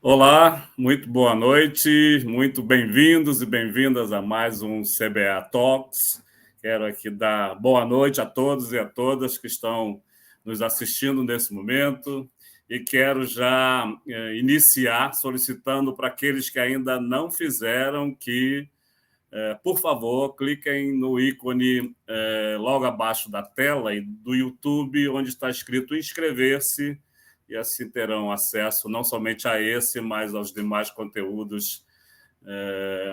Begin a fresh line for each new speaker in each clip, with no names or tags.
Olá, muito boa noite, muito bem-vindos e bem-vindas a mais um CBA Talks. Quero aqui dar boa noite a todos e a todas que estão nos assistindo nesse momento e quero já iniciar solicitando para aqueles que ainda não fizeram que, por favor, cliquem no ícone logo abaixo da tela do YouTube, onde está escrito inscrever-se, e assim terão acesso não somente a esse, mas aos demais conteúdos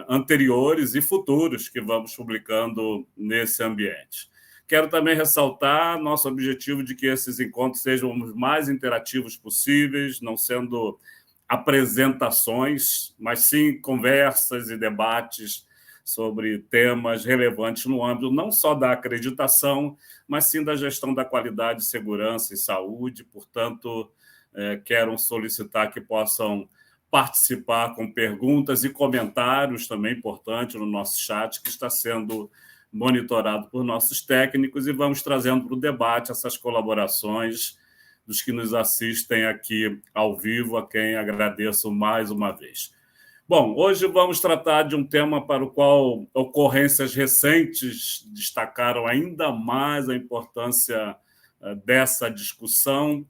anteriores e futuros que vamos publicando nesse ambiente. Quero também ressaltar nosso objetivo de que esses encontros sejam os mais interativos possíveis, não sendo apresentações, mas sim conversas e debates sobre temas relevantes no âmbito não só da acreditação, mas sim da gestão da qualidade, segurança e saúde. Portanto, quero solicitar que possam participar com perguntas e comentários também importantes no nosso chat, que está sendo monitorado por nossos técnicos, e vamos trazendo para o debate essas colaborações dos que nos assistem aqui ao vivo, a quem agradeço mais uma vez. Bom, hoje vamos tratar de um tema para o qual ocorrências recentes destacaram ainda mais a importância dessa discussão,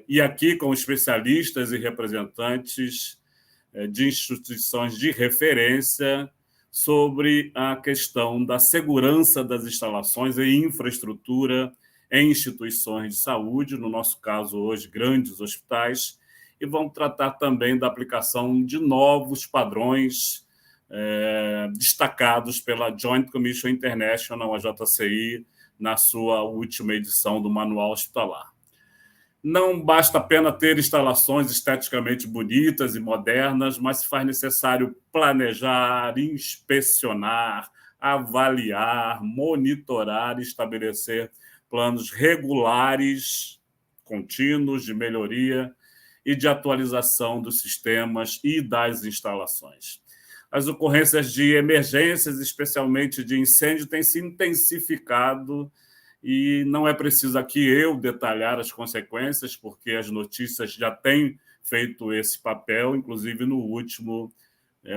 e aqui com especialistas e representantes de instituições de referência sobre a questão da segurança das instalações e infraestrutura em instituições de saúde, no nosso caso hoje grandes hospitais, e vamos tratar também da aplicação de novos padrões destacados pela Joint Commission International, a JCI, na sua última edição do Manual Hospitalar. Não basta apenas ter instalações esteticamente bonitas e modernas, mas se faz necessário planejar, inspecionar, avaliar, monitorar e estabelecer planos regulares, contínuos de melhoria e de atualização dos sistemas e das instalações. As ocorrências de emergências, especialmente de incêndio, têm se intensificado, e não é preciso aqui eu detalhar as consequências, porque as notícias já têm feito esse papel, inclusive no último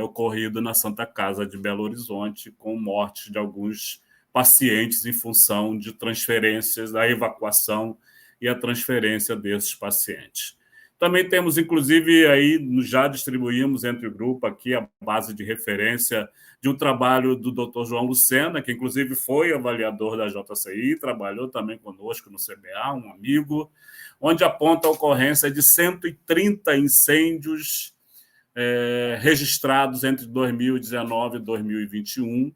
ocorrido na Santa Casa de Belo Horizonte, com morte de alguns pacientes em função de transferências, da evacuação e a transferência desses pacientes. Também temos, inclusive, aí já distribuímos entre o grupo aqui a base de referência de um trabalho do Dr. João Lucena, que inclusive foi avaliador da JCI, trabalhou também conosco no CBA, um amigo, onde aponta a ocorrência de 130 incêndios registrados entre 2019 e 2021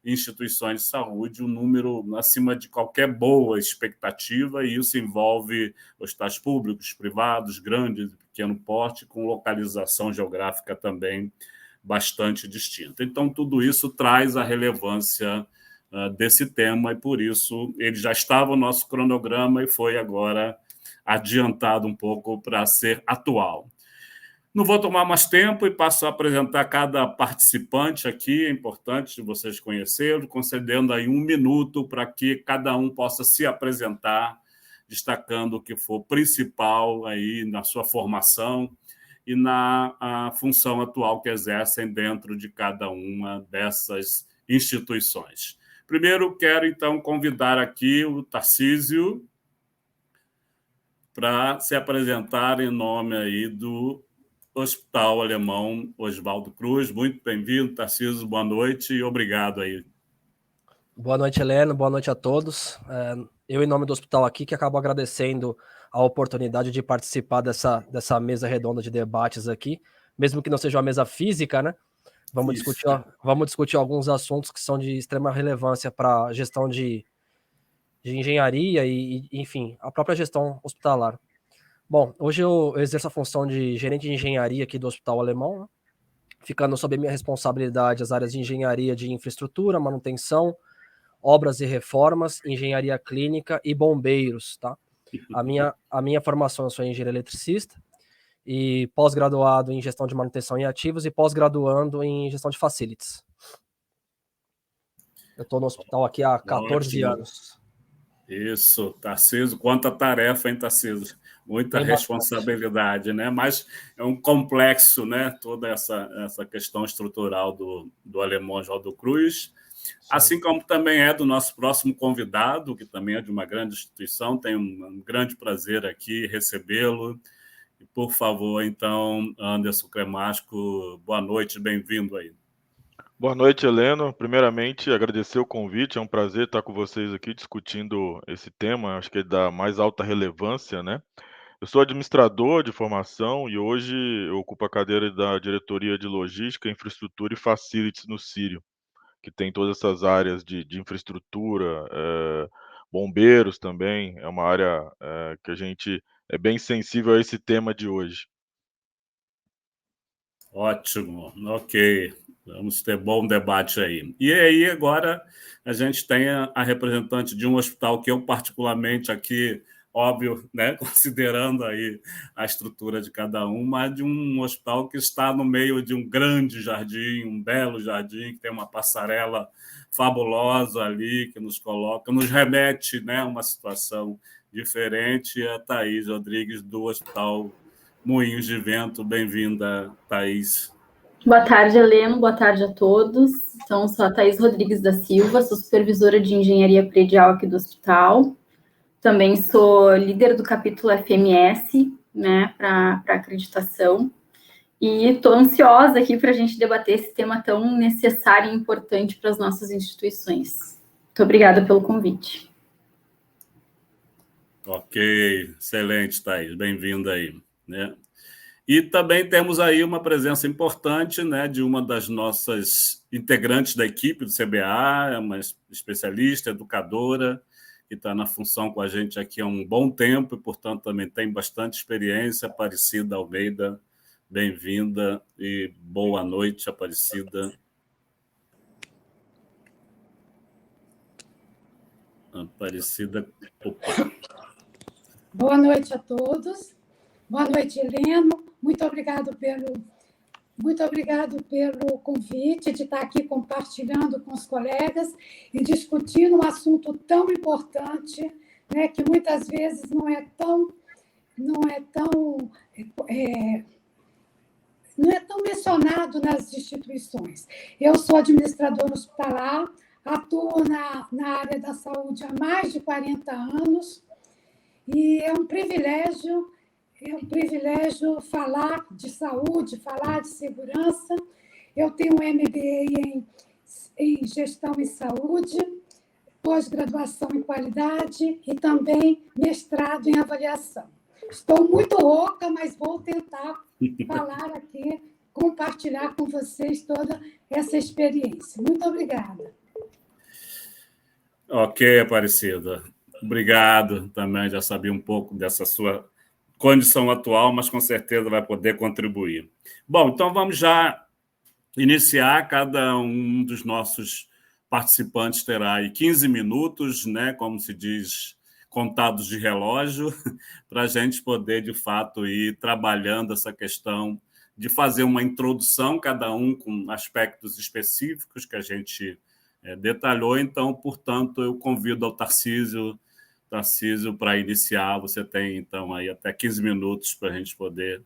em instituições de saúde, um número acima de qualquer boa expectativa, e isso envolve hospitais públicos, privados, grandes e pequeno porte, com localização geográfica também bastante distinta. Então, tudo isso traz a relevância desse tema, e por isso ele já estava no nosso cronograma e foi agora adiantado um pouco para ser atual. Não vou tomar mais tempo e passo a apresentar cada participante aqui, é importante vocês conhecerem, concedendo aí 1 minuto para que cada um possa se apresentar, destacando o que for principal aí na sua formação e na função atual que exercem dentro de cada uma dessas instituições. Primeiro, quero, então, convidar aqui o Tarcísio para se apresentar em nome aí do Hospital Alemão Oswaldo Cruz. Muito bem-vindo, Tarcísio, boa noite e obrigado aí.
Boa noite, Helena, boa noite a todos. Eu, em nome do hospital aqui, que acabo agradecendo a oportunidade de participar dessa mesa redonda de debates aqui, mesmo que não seja uma mesa física, né? Vamos discutir alguns assuntos que são de extrema relevância para a gestão de engenharia e, enfim, a própria gestão hospitalar. Bom, hoje eu exerço a função de gerente de engenharia aqui do Hospital Alemão, né? Ficando sob a minha responsabilidade as áreas de engenharia de infraestrutura, manutenção, obras e reformas, engenharia clínica e bombeiros, tá? A minha formação, eu sou engenheiro eletricista e pós-graduado em gestão de manutenção e ativos e pós-graduando em gestão de facilities. Eu estou no hospital aqui há 14 anos.
Isso, Tarcísio, quanta tarefa, hein, Tarcísio? Muita
Tem bastante.
responsabilidade, né? Mas é um complexo, né? Toda essa questão estrutural do alemão Oswaldo Cruz,
Sim.
assim como também é do nosso próximo convidado, que também é de uma grande instituição. Tenho um grande prazer aqui recebê-lo. E, por favor, então, Anderson Cremasco, boa noite, bem-vindo aí.
Boa noite, Heleno. Primeiramente, agradecer o convite. É um prazer estar com vocês aqui discutindo esse tema. Acho que é da mais alta relevância, né? Eu sou administrador de formação e hoje eu ocupo a cadeira da diretoria de logística, infraestrutura e facilities no Círio, que tem todas essas áreas de infraestrutura, bombeiros também. É uma área que a gente é bem sensível a esse tema de hoje.
Ótimo, ok. Vamos ter bom debate aí. E aí, agora, a gente tem a representante de um hospital que eu, particularmente, aqui, óbvio, né, considerando aí a estrutura de cada um, mas de um hospital que está no meio de um grande jardim, um belo jardim, que tem uma passarela fabulosa ali, que nos coloca, nos remete, né, a uma situação diferente. É a Thaís Rodrigues, do Hospital Moinhos de Vento. Bem-vinda, Thaís.
Boa tarde, Heleno. Boa tarde a todos. Então, sou a Thaís Rodrigues da Silva, sou supervisora de engenharia predial aqui do hospital. Também sou líder do capítulo FMS, né, para acreditação. E estou ansiosa aqui para a gente debater esse tema tão necessário e importante para as nossas instituições. Muito obrigada pelo convite.
Ok, excelente, Thaís. Bem-vinda aí, né? E também temos aí uma presença importante, né, de uma das nossas integrantes da equipe do CBA, é uma especialista, educadora, que está na função com a gente aqui há um bom tempo e, portanto, também tem bastante experiência. Aparecida Almeida, bem-vinda e boa noite, Aparecida. Aparecida, opa.
Boa noite a todos. Boa noite, Heleno. Muito obrigado pelo convite de estar aqui compartilhando com os colegas e discutindo um assunto tão importante, né, que muitas vezes não é tão mencionado nas instituições. Eu sou administradora hospitalar, atuo na área da saúde há mais de 40 anos e é um privilégio falar de saúde, falar de segurança. Eu tenho um MBA em gestão em saúde, pós-graduação em qualidade e também mestrado em avaliação. Estou muito rouca, mas vou tentar falar aqui, compartilhar com vocês toda essa experiência. Muito obrigada.
Ok, Aparecida. Obrigado também, já sabia um pouco dessa sua condição atual, mas com certeza vai poder contribuir. Bom, então vamos já iniciar. Cada um dos nossos participantes terá aí 15 minutos, né, como se diz, contados de relógio, para a gente poder, de fato, ir trabalhando essa questão de fazer uma introdução, cada um com aspectos específicos que a gente detalhou. Então, portanto, eu convido ao Tarcísio, para iniciar. Você tem, então, aí até 15 minutos para a gente poder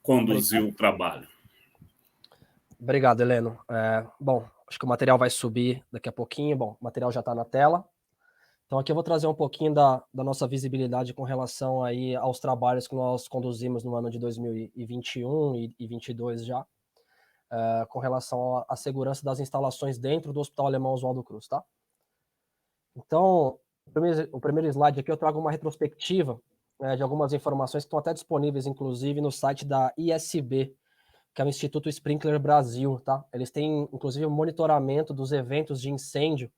conduzir o trabalho.
Obrigado, Heleno. Bom, acho que o material vai subir daqui a pouquinho. Bom, o material já está na tela. Então, aqui eu vou trazer um pouquinho da nossa visibilidade com relação aí aos trabalhos que nós conduzimos no ano de 2021 e 2022 já, com relação à segurança das instalações dentro do Hospital Alemão Oswaldo Cruz, tá? Então, o primeiro slide aqui eu trago uma retrospectiva de algumas informações que estão até disponíveis, inclusive, no site da ISB, que é o Instituto Sprinkler Brasil, tá? Eles têm, inclusive, um monitoramento dos eventos de incêndio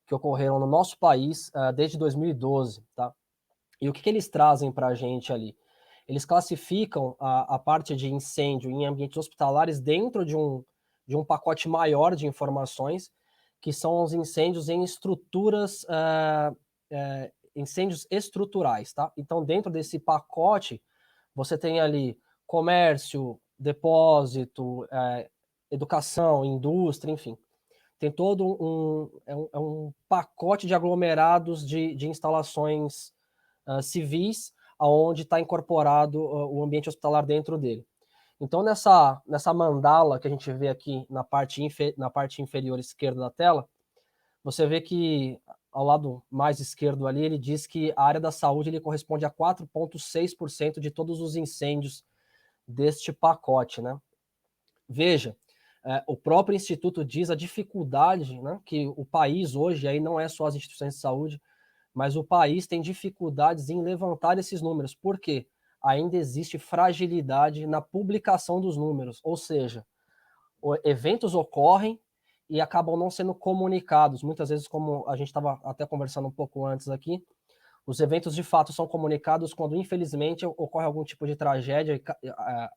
que ocorreram no nosso país desde 2012, tá? E o que eles trazem para a gente ali? Eles classificam a parte de incêndio em ambientes hospitalares dentro de um pacote maior de informações, que são os incêndios em estruturas, incêndios estruturais, tá? Então, dentro desse pacote, você tem ali comércio, depósito, educação, indústria, enfim. tem todo um pacote de aglomerados de instalações civis, aonde está incorporado o ambiente hospitalar dentro dele. Então, nessa mandala que a gente vê aqui na parte inferior esquerda da tela, você vê que ao lado mais esquerdo ali, ele diz que a área da saúde ele corresponde a 4,6% de todos os incêndios deste pacote, né? Veja, o próprio Instituto diz a dificuldade, né, que o país hoje, aí não é só as instituições de saúde, mas o país tem dificuldades em levantar esses números. Por quê? Ainda existe fragilidade na publicação dos números, ou seja, eventos ocorrem e acabam não sendo comunicados. Muitas vezes, como a gente estava até conversando um pouco antes aqui, os eventos de fato são comunicados quando, infelizmente, ocorre algum tipo de tragédia,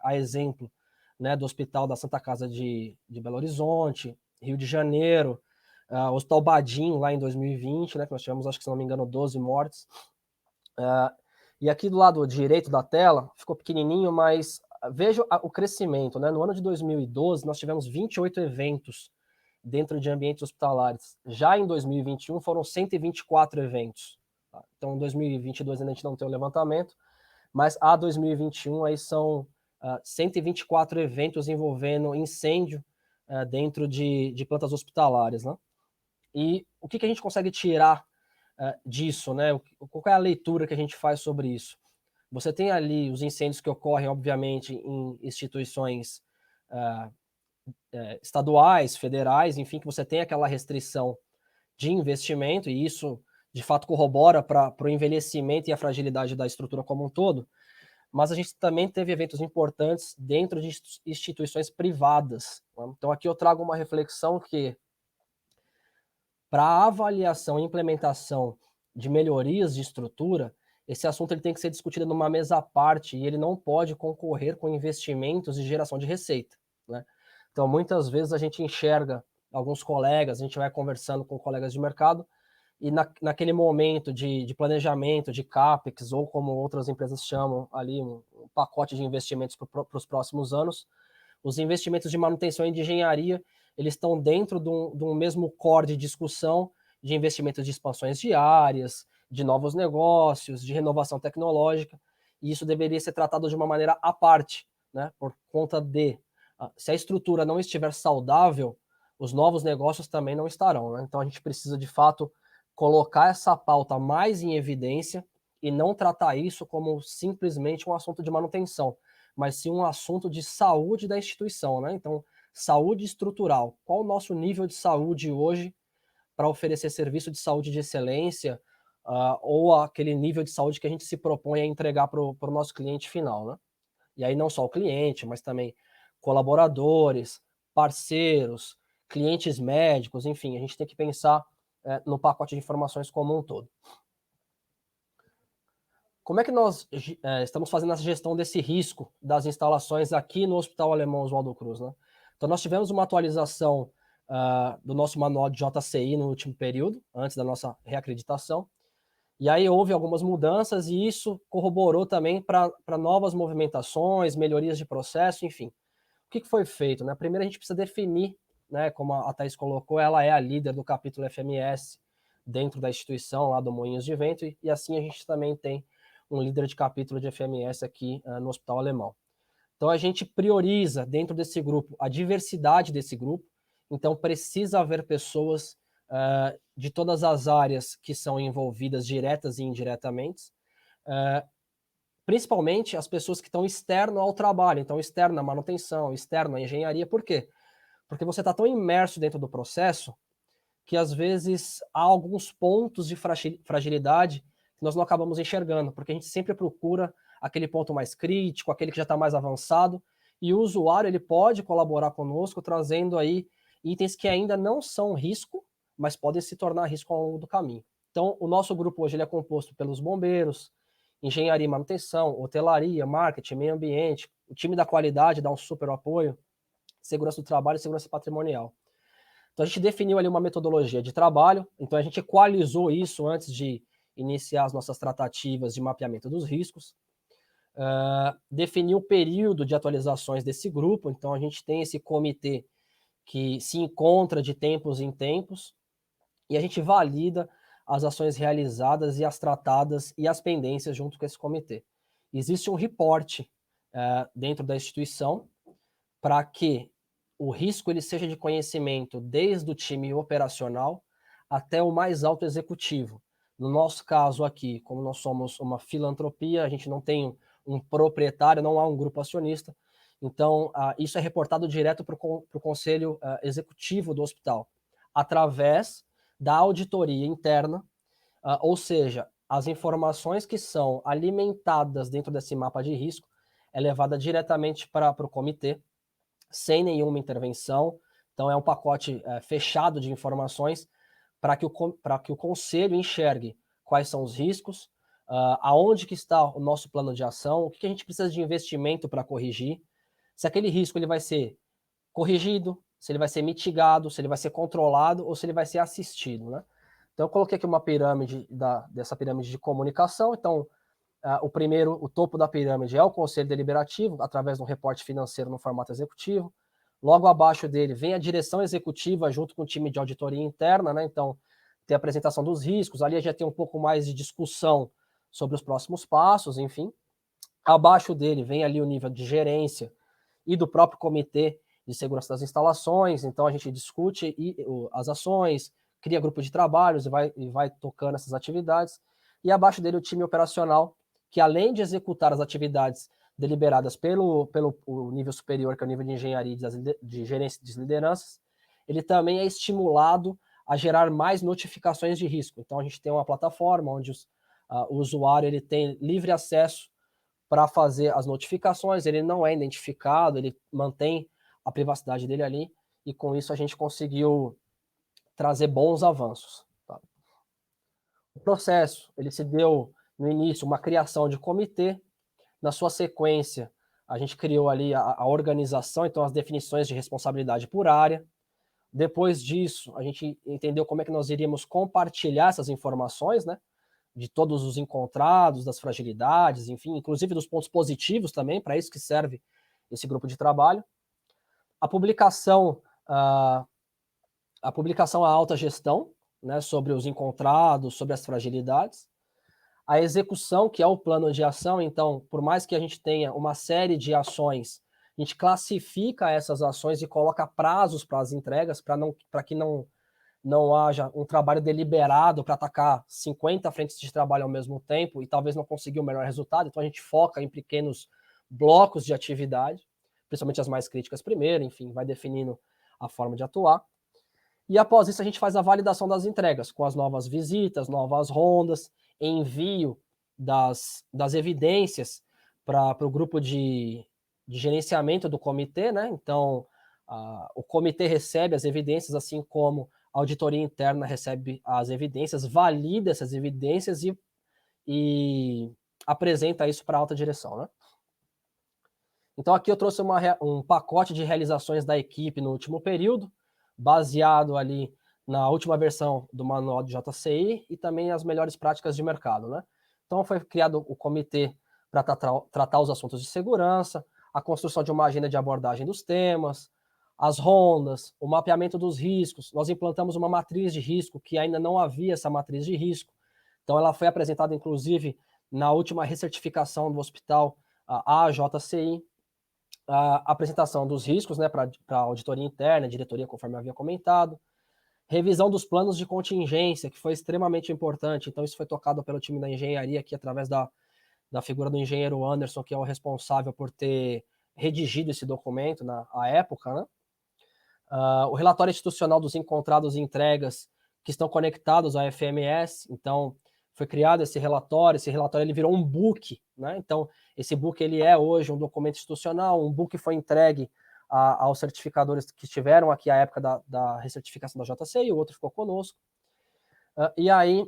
a exemplo, né, do Hospital da Santa Casa de Belo Horizonte, Rio de Janeiro, o Hospital Badim, lá em 2020, né, que nós tivemos, acho que se não me engano, 12 mortes. E aqui do lado direito da tela, ficou pequenininho, mas veja o crescimento, né? No ano de 2012, nós tivemos 28 eventos dentro de ambientes hospitalares. Já em 2021, foram 124 eventos. Tá? Então, em 2022 ainda a gente não tem o levantamento, mas a 2021 aí são 124 eventos envolvendo incêndio dentro de plantas hospitalares, né? E o que a gente consegue tirar disso, né? Qual é a leitura que a gente faz sobre isso? Você tem ali os incêndios que ocorrem, obviamente, em instituições estaduais, federais, enfim, que você tem aquela restrição de investimento, e isso, de fato, corrobora para o envelhecimento e a fragilidade da estrutura como um todo, mas a gente também teve eventos importantes dentro de instituições privadas. Né? Então, aqui eu trago uma reflexão que, para a avaliação e implementação de melhorias de estrutura, esse assunto ele tem que ser discutido numa mesa à parte e ele não pode concorrer com investimentos e geração de receita. Né? Então, muitas vezes a gente enxerga alguns colegas, a gente vai conversando com colegas de mercado e naquele momento de planejamento, de CAPEX, ou como outras empresas chamam ali, um pacote de investimentos para os próximos anos, os investimentos de manutenção e de engenharia, eles estão dentro de um mesmo core de discussão de investimentos de expansões diárias, de novos negócios, de renovação tecnológica, e isso deveria ser tratado de uma maneira à parte, né? Por conta de, se a estrutura não estiver saudável, os novos negócios também não estarão, né? Então a gente precisa, de fato, colocar essa pauta mais em evidência e não tratar isso como simplesmente um assunto de manutenção, mas sim um assunto de saúde da instituição, né? Então, saúde estrutural. Qual o nosso nível de saúde hoje para oferecer serviço de saúde de excelência ou aquele nível de saúde que a gente se propõe a entregar para o nosso cliente final, né? E aí não só o cliente, mas também colaboradores, parceiros, clientes médicos, enfim, a gente tem que pensar no pacote de informações como um todo. Como é que nós estamos fazendo essa gestão desse risco das instalações aqui no Hospital Alemão Oswaldo Cruz, né? Então, nós tivemos uma atualização do nosso manual de JCI no último período, antes da nossa reacreditação, e aí houve algumas mudanças e isso corroborou também para novas movimentações, melhorias de processo, enfim. O que foi feito? Né? Primeiro, a gente precisa definir, né, como a Thaís colocou, ela é a líder do capítulo FMS dentro da instituição lá do Moinhos de Vento, e assim a gente também tem um líder de capítulo de FMS aqui no Hospital Alemão. Então, a gente prioriza dentro desse grupo a diversidade desse grupo, então precisa haver pessoas de todas as áreas que são envolvidas diretas e indiretamente, principalmente as pessoas que estão externo ao trabalho, então externo à manutenção, externo à engenharia. Por quê? Porque você está tão imerso dentro do processo que às vezes há alguns pontos de fragilidade que nós não acabamos enxergando, porque a gente sempre procura aquele ponto mais crítico, aquele que já está mais avançado, e o usuário ele pode colaborar conosco trazendo aí itens que ainda não são risco, mas podem se tornar risco ao longo do caminho. Então, o nosso grupo hoje ele é composto pelos bombeiros, engenharia e manutenção, hotelaria, marketing, meio ambiente, o time da qualidade dá um super apoio, segurança do trabalho e segurança patrimonial. Então, a gente definiu ali uma metodologia de trabalho, então a gente equalizou isso antes de iniciar as nossas tratativas de mapeamento dos riscos, definiu o período de atualizações desse grupo, então a gente tem esse comitê que se encontra de tempos em tempos, e a gente valida as ações realizadas e as tratadas e as pendências junto com esse comitê. Existe um reporte dentro da instituição para que o risco ele seja de conhecimento desde o time operacional até o mais alto executivo. No nosso caso aqui, como nós somos uma filantropia, a gente não tem um proprietário, não há um grupo acionista, então isso é reportado direto para o conselho executivo do hospital, através da auditoria interna, ou seja, as informações que são alimentadas dentro desse mapa de risco é levada diretamente para o comitê, sem nenhuma intervenção. Então é um pacote fechado de informações para que o conselho enxergue quais são os riscos, aonde que está o nosso plano de ação, o que a gente precisa de investimento para corrigir, se aquele risco ele vai ser corrigido, se ele vai ser mitigado, se ele vai ser controlado ou se ele vai ser assistido, né? Então eu coloquei aqui uma pirâmide dessa pirâmide de comunicação. Então o topo da pirâmide é o Conselho Deliberativo, através de um reporte financeiro no formato executivo. Logo abaixo dele vem a direção executiva junto com o time de auditoria interna, né? Então tem a apresentação dos riscos, ali já tem um pouco mais de discussão sobre os próximos passos, enfim. Abaixo dele vem ali o nível de gerência e do próprio comitê de segurança das instalações, então a gente discute as ações, cria grupo de trabalhos e vai tocando essas atividades. E abaixo dele o time operacional, que além de executar as atividades deliberadas pelo nível superior, que é o nível de engenharia e de gerência de lideranças, ele também é estimulado a gerar mais notificações de risco. Então a gente tem uma plataforma onde o usuário ele tem livre acesso para fazer as notificações, ele não é identificado, ele mantém a privacidade dele ali, e com isso a gente conseguiu trazer bons avanços. Tá? O processo, ele se deu no início uma criação de comitê, na sua sequência a gente criou ali a organização, então as definições de responsabilidade por área. Depois disso, a gente entendeu como é que nós iríamos compartilhar essas informações, né? De todos os encontrados, das fragilidades, enfim, inclusive dos pontos positivos também, para isso que serve esse grupo de trabalho. A publicação à alta gestão, né, sobre os encontrados, sobre as fragilidades. A execução, que é o plano de ação, então, por mais que a gente tenha uma série de ações, a gente classifica essas ações e coloca prazos para as entregas, para que não haja um trabalho deliberado para atacar 50 frentes de trabalho ao mesmo tempo e talvez não conseguir o melhor resultado. Então a gente foca em pequenos blocos de atividade, principalmente as mais críticas primeiro, enfim, vai definindo a forma de atuar. E após isso a gente faz a validação das entregas, com as novas visitas, novas rondas, envio das evidências para o grupo de gerenciamento do comitê, né? Então o comitê recebe as evidências, assim como a auditoria interna recebe as evidências, valida essas evidências e apresenta isso para a alta direção, né? Então aqui eu trouxe um pacote de realizações da equipe no último período, baseado ali na última versão do manual de JCI e também as melhores práticas de mercado, né? Então foi criado o comitê para tratar os assuntos de segurança, a construção de uma agenda de abordagem dos temas, as rondas, o mapeamento dos riscos. Nós implantamos uma matriz de risco, que ainda não havia essa matriz de risco. Então ela foi apresentada, inclusive, na última recertificação do hospital, a AJCI, a apresentação dos riscos, né, para a auditoria interna, diretoria, conforme eu havia comentado, revisão dos planos de contingência, que foi extremamente importante. Então isso foi tocado pelo time da engenharia aqui, através da figura do engenheiro Anderson, que é o responsável por ter redigido esse documento na época, né? O relatório institucional dos encontrados e entregas que estão conectados à FMS, então foi criado esse relatório ele virou um book, né? Então esse book ele é hoje um documento institucional, um book foi entregue aos certificadores que estiveram aqui à época da recertificação da JCI, e o outro ficou conosco. E aí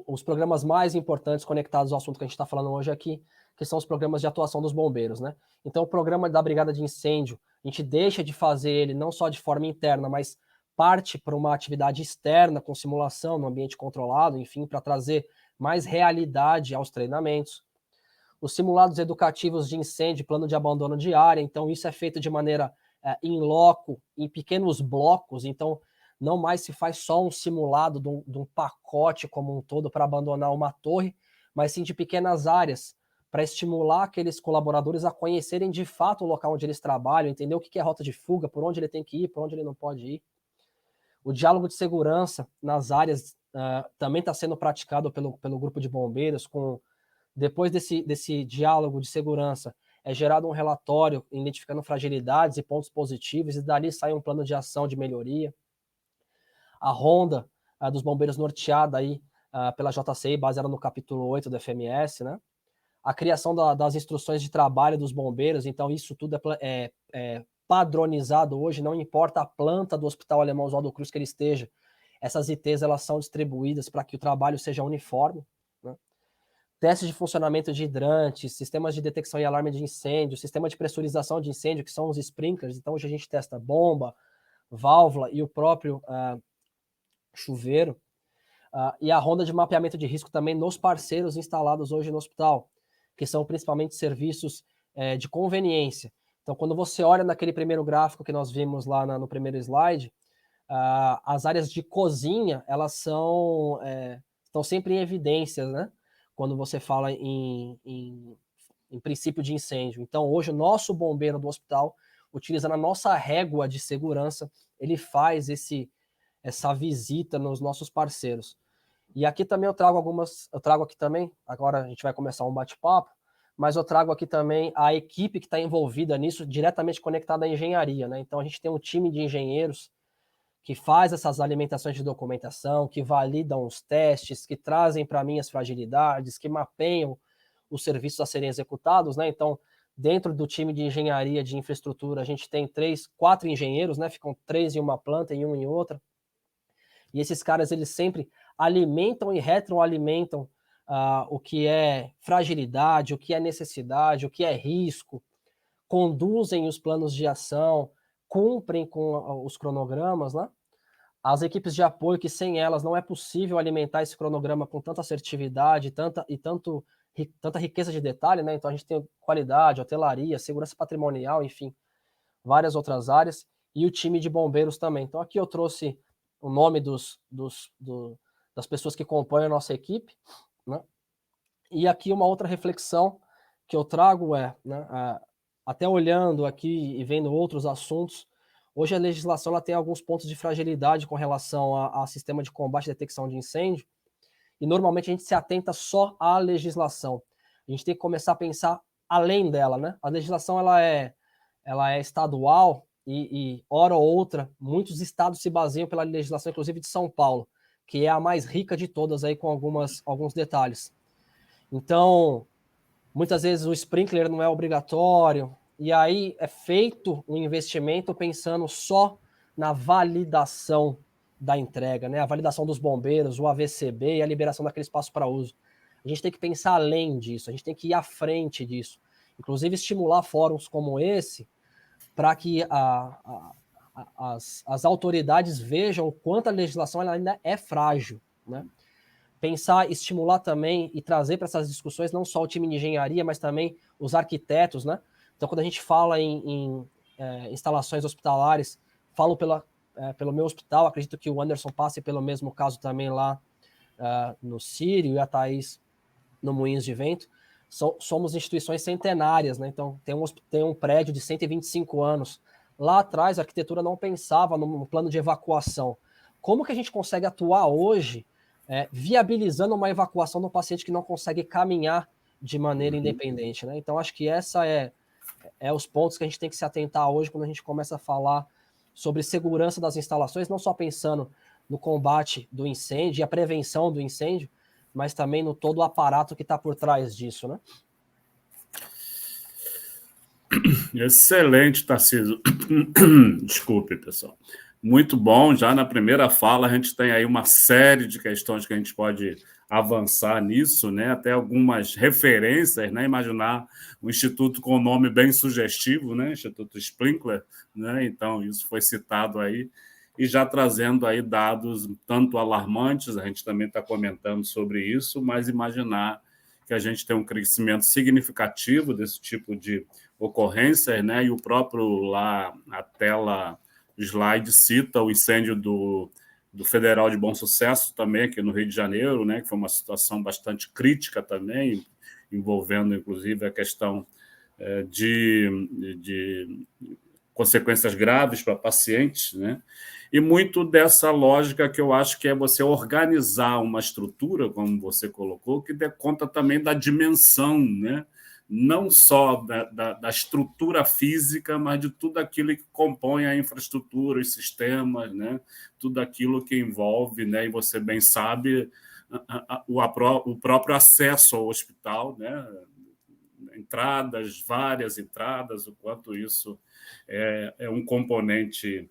os programas mais importantes conectados ao assunto que a gente está falando hoje aqui, que são os programas de atuação dos bombeiros, né? Então o programa da Brigada de Incêndio, a gente deixa de fazer ele não só de forma interna, mas parte para uma atividade externa, com simulação no ambiente controlado, enfim, para trazer mais realidade aos treinamentos. Os simulados educativos de incêndio, plano de abandono de área, então isso é feito de maneira em loco, em pequenos blocos, então não mais se faz só um simulado de um pacote como um todo para abandonar uma torre, mas sim de pequenas áreas, para estimular aqueles colaboradores a conhecerem de fato o local onde eles trabalham, entender o que é rota de fuga, por onde ele tem que ir, por onde ele não pode ir. O diálogo de segurança nas áreas também está sendo praticado pelo grupo de bombeiros. Depois desse diálogo de segurança, é gerado um relatório identificando fragilidades e pontos positivos, e dali sai um plano de ação de melhoria. A ronda dos bombeiros norteada aí, pela JCI, baseada no capítulo 8 do FMS, né? A criação das instruções de trabalho dos bombeiros, então isso tudo é padronizado hoje, não importa a planta do Hospital Alemão Oswaldo Cruz que ele esteja, essas ITs elas são distribuídas para que o trabalho seja uniforme, né? Testes de funcionamento de hidrantes, sistemas de detecção e alarme de incêndio, sistema de pressurização de incêndio, que são os sprinklers. Então hoje a gente testa bomba, válvula e o próprio chuveiro, e a ronda de mapeamento de risco também nos parceiros instalados hoje no hospital, que são principalmente serviços de conveniência. Então, quando você olha naquele primeiro gráfico que nós vimos lá no primeiro slide, as áreas de cozinha, elas estão sempre em evidências, né? Quando você fala em princípio de incêndio. Então, hoje, o nosso bombeiro do hospital, utilizando a nossa régua de segurança, ele faz essa visita nos nossos parceiros. E aqui também eu trago aqui também, agora a gente vai começar um bate-papo, mas eu trago aqui também a equipe que está envolvida nisso, diretamente conectada à engenharia, né? Então a gente tem um time de engenheiros que faz essas alimentações de documentação, que validam os testes, que trazem para mim as fragilidades, que mapeiam os serviços a serem executados, né? Então, dentro do time de engenharia de infraestrutura, a gente tem 4 engenheiros, né? Ficam 3 em uma planta e 1 em outra. E esses caras, eles sempre alimentam e retroalimentam o que é fragilidade, o que é necessidade, o que é risco, conduzem os planos de ação, cumprem com os cronogramas, né? As equipes de apoio, que sem elas não é possível alimentar esse cronograma com tanta assertividade tanta riqueza de detalhe, né? Então a gente tem qualidade, hotelaria, segurança patrimonial, enfim, várias outras áreas, e o time de bombeiros também. Então aqui eu trouxe o nome das pessoas que compõem a nossa equipe, né? E aqui uma outra reflexão que eu trago né, até olhando aqui e vendo outros assuntos, hoje a legislação ela tem alguns pontos de fragilidade com relação a sistema de combate e detecção de incêndio, e normalmente a gente se atenta só à legislação. A gente tem que começar a pensar além dela, né? A legislação ela é estadual e hora ou outra, muitos estados se baseiam pela legislação, inclusive de São Paulo, que é a mais rica de todas aí com alguns detalhes. Então, muitas vezes o sprinkler não é obrigatório, e aí é feito um investimento pensando só na validação da entrega, né? A validação dos bombeiros, o AVCB e a liberação daquele espaço para uso. A gente tem que pensar além disso, a gente tem que ir à frente disso. Inclusive estimular fóruns como esse para que as autoridades vejam o quanto a legislação ela ainda é frágil, né? Pensar, estimular também e trazer para essas discussões não só o time de engenharia, mas também os arquitetos, né? Então, quando a gente fala em instalações hospitalares, falo pelo meu hospital, acredito que o Anderson passe pelo mesmo caso também lá no Sírio e a Thaís no Moinhos de Vento. Somos instituições centenárias, né? Então, tem um prédio de 125 anos. Lá atrás, a arquitetura não pensava no plano de evacuação. Como que a gente consegue atuar hoje viabilizando uma evacuação do paciente que não consegue caminhar de maneira independente, né? Então, acho que essa é os pontos que a gente tem que se atentar hoje quando a gente começa a falar sobre segurança das instalações, não só pensando no combate do incêndio e a prevenção do incêndio, mas também no todo o aparato que está por trás disso, né?
Excelente, Tarcísio. Desculpe, pessoal. Muito bom. Já na primeira fala, a gente tem aí uma série de questões que a gente pode avançar nisso, né? Até algumas referências, né? Imaginar um instituto com um nome bem sugestivo, né? Instituto Sprinkler, né? Então, isso foi citado aí, e já trazendo aí dados tanto alarmantes, a gente também está comentando sobre isso, mas imaginar que a gente tem um crescimento significativo desse tipo de ocorrências, né? E o próprio lá, a tela, slide, cita o incêndio do Federal de Bom Sucesso também, aqui no Rio de Janeiro, né? Que foi uma situação bastante crítica também, envolvendo, inclusive, a questão de consequências graves para pacientes, né? E muito dessa lógica que eu acho que é você organizar uma estrutura, como você colocou, que dê conta também da dimensão, né? Não só da estrutura física, mas de tudo aquilo que compõe a infraestrutura, os sistemas, né? Tudo aquilo que envolve, né? E você bem sabe, o próprio acesso ao hospital, né? Várias entradas, o quanto isso é um componente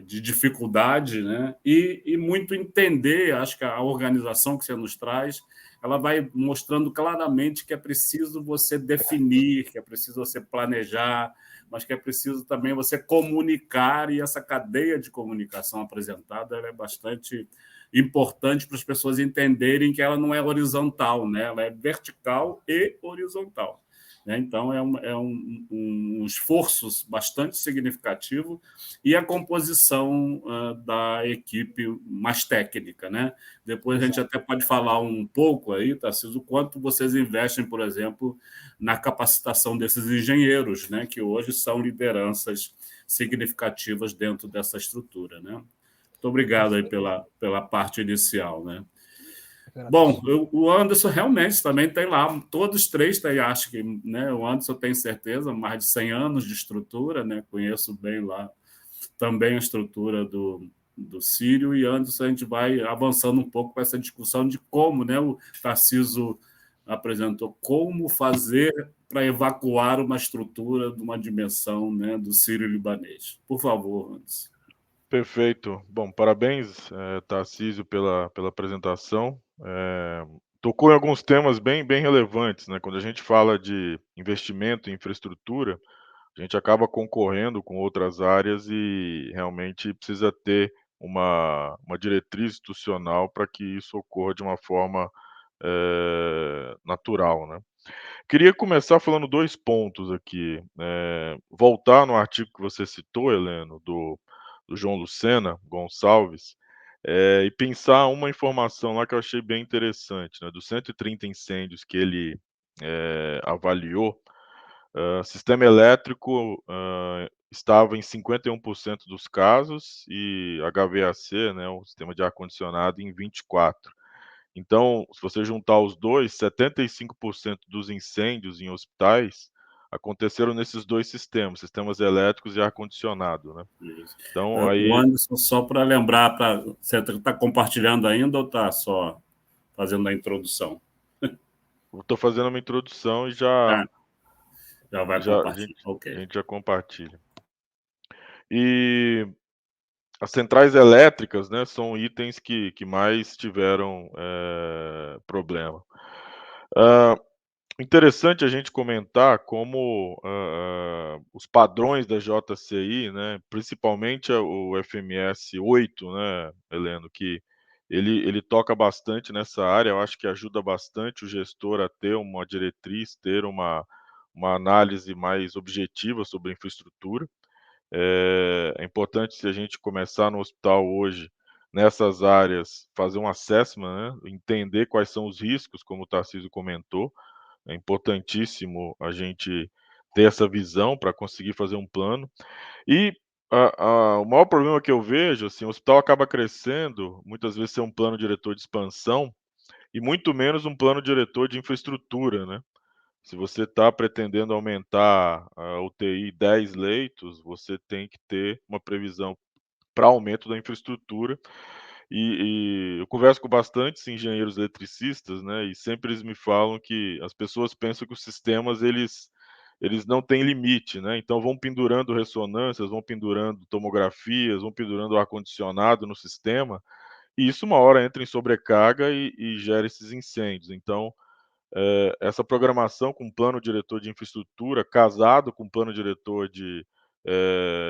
de dificuldade, né? E muito entender, acho que a organização que você nos traz, ela vai mostrando claramente que é preciso você definir, que é preciso você planejar, mas que é preciso também você comunicar, e essa cadeia de comunicação apresentada ela é bastante importante para as pessoas entenderem que ela não é horizontal, né? Ela é vertical e horizontal. Né? Então, é um esforço bastante significativo, e a composição da equipe mais técnica. Né? Depois a gente até pode falar um pouco aí, Tarcísio, o quanto vocês investem, por exemplo, na capacitação desses engenheiros, né? Que hoje são lideranças significativas dentro dessa estrutura. Né? Muito obrigado aí pela parte inicial. Né? Bom, o Anderson realmente também tem lá, todos três têm, acho que, né? O Anderson tem certeza, mais de 100 anos de estrutura, né? Conheço bem lá também a estrutura do Sírio, e Anderson a gente vai avançando um pouco com essa discussão de como, né? O Tarcísio apresentou como fazer para evacuar uma estrutura de uma dimensão, né, do Sírio-Libanês. Por favor, Anderson.
Perfeito. Bom, parabéns, Tarcísio, pela apresentação. Tocou em alguns temas bem relevantes, né? Quando a gente fala de investimento em infraestrutura, a gente acaba concorrendo com outras áreas e realmente precisa ter uma diretriz institucional para que isso ocorra de uma forma natural, né? Queria começar falando 2 pontos aqui. Voltar no artigo que você citou, Heleno, do João Lucena Gonçalves, e pensar uma informação lá que eu achei bem interessante, né, dos 130 incêndios que ele, avaliou, sistema elétrico, estava em 51% dos casos, e HVAC, né, o sistema de ar-condicionado, em 24%. Então, se você juntar os dois, 75% dos incêndios em hospitais aconteceram nesses 2 sistemas elétricos e ar-condicionado, né.
Isso.
Então
O
aí
Anderson, só para lembrar, você está compartilhando ainda ou está só fazendo a introdução?
eu estou fazendo uma introdução e
Ah, já vai
já
compartilhar.
a
Ok.
gente já compartilha. E as centrais elétricas, né, são itens que mais tiveram, problema. Hã, Interessante a gente comentar como, os padrões da JCI, né, principalmente o FMS 8, né, Heleno, que ele toca bastante nessa área. Eu acho que ajuda bastante o gestor a ter uma diretriz, ter uma análise mais objetiva sobre a infraestrutura. É importante, se a gente começar no hospital hoje, nessas áreas, fazer um assessment, né, entender quais são os riscos, como o Tarcísio comentou. É importantíssimo a gente ter essa visão para conseguir fazer um plano. E o maior problema que eu vejo, assim, o hospital acaba crescendo, muitas vezes sem um plano diretor de expansão, e muito menos um plano diretor de infraestrutura, né. Se você está pretendendo aumentar a UTI 10 leitos, você tem que ter uma previsão para aumento da infraestrutura. E eu converso com bastantes engenheiros eletricistas, né, e sempre eles me falam que as pessoas pensam que os sistemas eles não têm limite, né, então vão pendurando ressonâncias, vão pendurando tomografias, vão pendurando ar-condicionado no sistema, e isso uma hora entra em sobrecarga e gera esses incêndios. Então, essa programação com plano diretor de infraestrutura, casado com plano diretor de,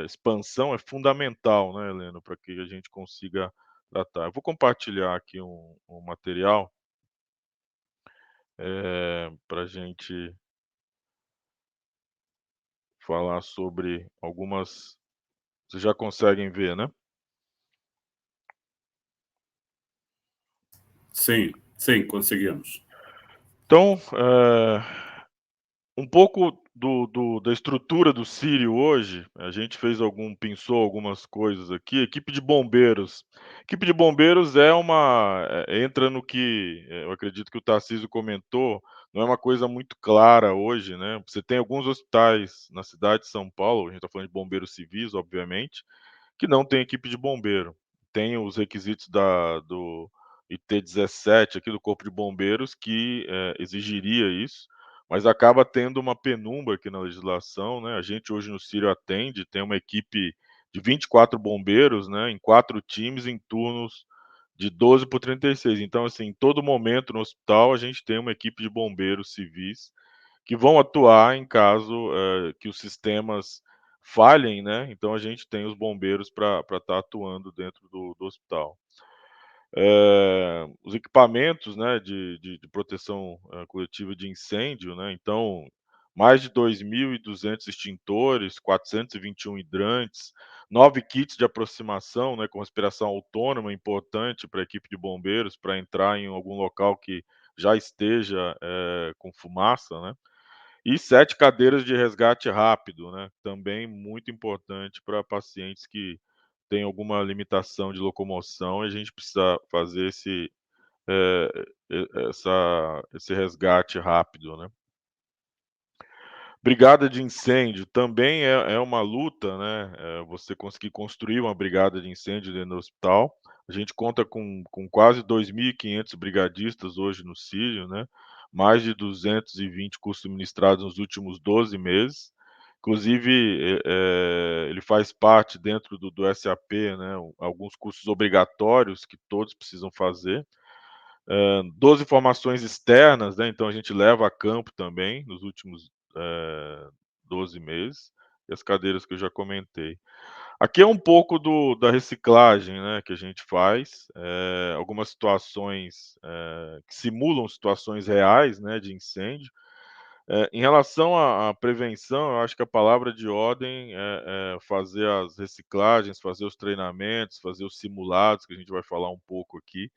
expansão, é fundamental, né, Heleno, para que a gente consiga tratar. Eu vou compartilhar aqui um material para a gente falar sobre algumas. Vocês já conseguem ver, né?
Sim, sim, conseguimos.
Então, um pouco da estrutura do Sírio hoje, a gente pensou algumas coisas aqui. Equipe de bombeiros. Equipe de bombeiros entra no que eu acredito que o Tarcísio comentou, não é uma coisa muito clara hoje, né? Você tem alguns hospitais na cidade de São Paulo, a gente está falando de bombeiros civis, obviamente, que não tem equipe de bombeiro. Tem os requisitos do IT-17 aqui do Corpo de Bombeiros que exigiria isso, mas acaba tendo uma penumbra aqui na legislação, né? A gente hoje no Sírio atende, tem uma equipe de 24 bombeiros, né, em 4 times, em turnos de 12 por 36. Então, assim, em todo momento no hospital a gente tem uma equipe de bombeiros civis que vão atuar em caso que os sistemas falhem, né? Então a gente tem os bombeiros para estar atuando dentro do hospital. Os equipamentos, né, de proteção coletiva de incêndio, né? Então, mais de 2.200 extintores, 421 hidrantes, 9 kits de aproximação, né, com respiração autônoma, importante para a equipe de bombeiros, para entrar em algum local que já esteja com fumaça, né? E 7 cadeiras de resgate rápido, né, também muito importante para pacientes que têm alguma limitação de locomoção e a gente precisa fazer eh, esse resgate rápido, né. Brigada de incêndio também é uma luta, né, você conseguir construir uma brigada de incêndio dentro do hospital. A gente conta com quase 2.500 brigadistas hoje no Sírio, né, mais de 220 cursos ministrados nos últimos 12 meses. Inclusive, ele faz parte dentro do SAP, né, alguns cursos obrigatórios que todos precisam fazer. 12 formações externas, né, então a gente leva a campo também nos últimos 12 meses, e as cadeiras que eu já comentei. Aqui é um pouco da reciclagem, né, que a gente faz, algumas situações que simulam situações reais, né, de incêndio. Em relação à prevenção, eu acho que a palavra de ordem é fazer as reciclagens, fazer os treinamentos, fazer os simulados, que a gente vai falar um pouco aqui.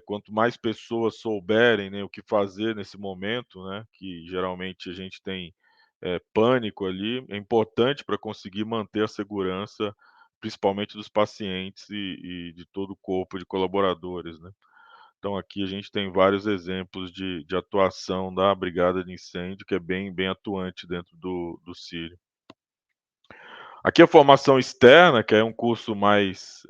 Quanto mais pessoas souberem, né, o que fazer nesse momento, né, que geralmente a gente tem pânico ali, é importante para conseguir manter a segurança, principalmente dos pacientes e de todo o corpo de colaboradores, né. Então aqui a gente tem vários exemplos de atuação da brigada de incêndio, que é bem atuante dentro do Sírio. Aqui a formação externa, que é um curso mais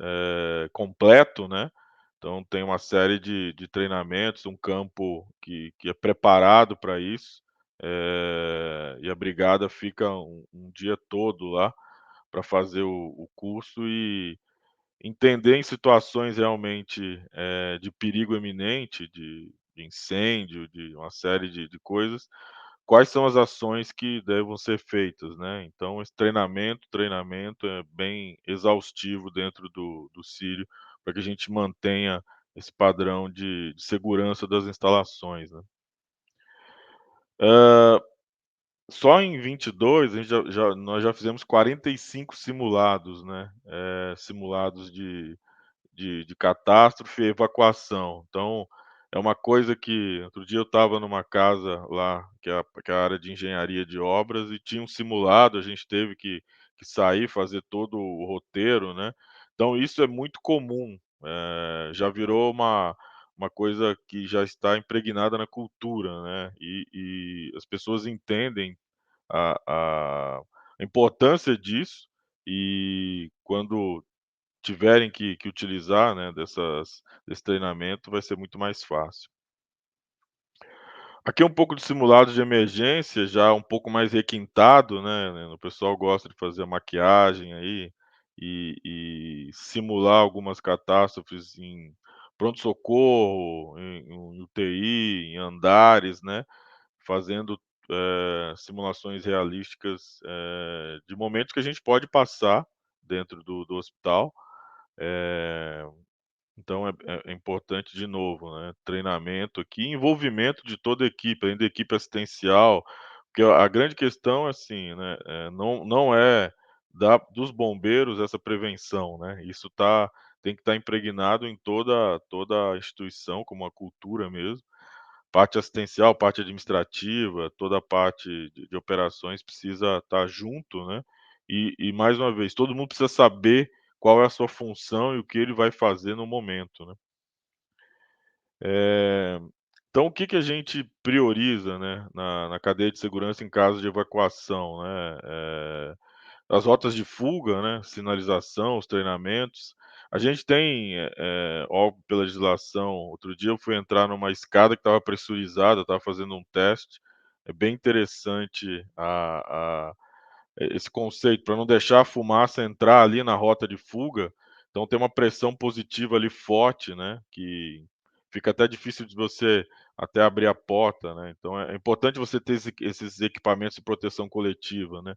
completo, né, então tem uma série de treinamentos, um campo que é preparado para isso, e a brigada fica um dia todo lá para fazer o curso e entender em situações realmente de perigo eminente, de incêndio, de uma série de coisas, quais são as ações que devam ser feitas, né. Então esse treinamento é bem exaustivo dentro do Sírio, para que a gente mantenha esse padrão de segurança das instalações, né. Hã, Só em 22 a gente nós já fizemos 45 simulados, né, simulados de catástrofe e evacuação. Então, é uma coisa que outro dia eu estava numa casa lá, que é a área de engenharia de obras, e tinha um simulado, a gente teve que sair, fazer todo o roteiro, né. Então isso é muito comum, já virou uma coisa que já está impregnada na cultura, né, e as pessoas entendem a importância disso, e quando tiverem que utilizar, né, desse treinamento, vai ser muito mais fácil. Aqui é um pouco de simulado de emergência, já um pouco mais requintado, né, o pessoal gosta de fazer a maquiagem aí, e simular algumas catástrofes em pronto-socorro, em UTI, em andares, né, fazendo, simulações realísticas, de momentos que a gente pode passar dentro do hospital. Eh Então é importante, de novo, né, treinamento aqui, envolvimento de toda a equipe, além da equipe assistencial, porque a grande questão, assim, né, não é dos bombeiros essa prevenção, né, isso tem que estar impregnado em toda a instituição, como a cultura mesmo. Parte assistencial, parte administrativa, toda a parte de operações precisa estar junto, né, e mais uma vez, todo mundo precisa saber qual é a sua função e o que ele vai fazer no momento, né. Eh, então o que que a gente prioriza, né, na cadeia de segurança em caso de evacuação, né, as rotas de fuga, né, sinalização, os treinamentos. A gente tem, óbvio, pela legislação, outro dia eu fui entrar numa escada que estava pressurizada, estava fazendo um teste, é bem interessante esse conceito, para não deixar a fumaça entrar ali na rota de fuga, então tem uma pressão positiva ali forte, né, que fica até difícil de você até abrir a porta, né, então é importante você ter esses equipamentos de proteção coletiva, né.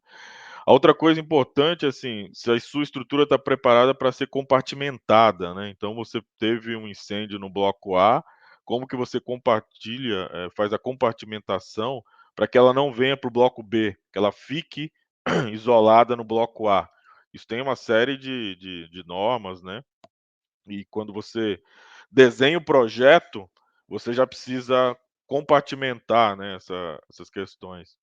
A outra coisa importante, assim, se a sua estrutura está preparada para ser compartimentada, né, então você teve um incêndio no bloco A, como que você compartilha, faz a compartimentação para que ela não venha para o bloco B, que ela fique isolada no bloco A. Isso tem uma série de normas, né, e quando você desenha o projeto, você já precisa compartimentar, né, essas questões.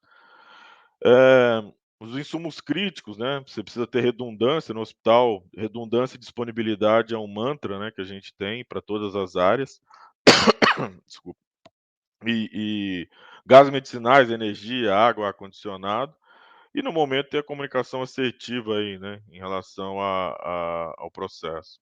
Os insumos críticos, né, você precisa ter redundância no hospital, redundância e disponibilidade é um mantra, né, que a gente tem para todas as áreas. Desculpa. E gases medicinais, energia, água, ar-condicionado. E no momento ter a comunicação assertiva aí, né, em relação ao processo.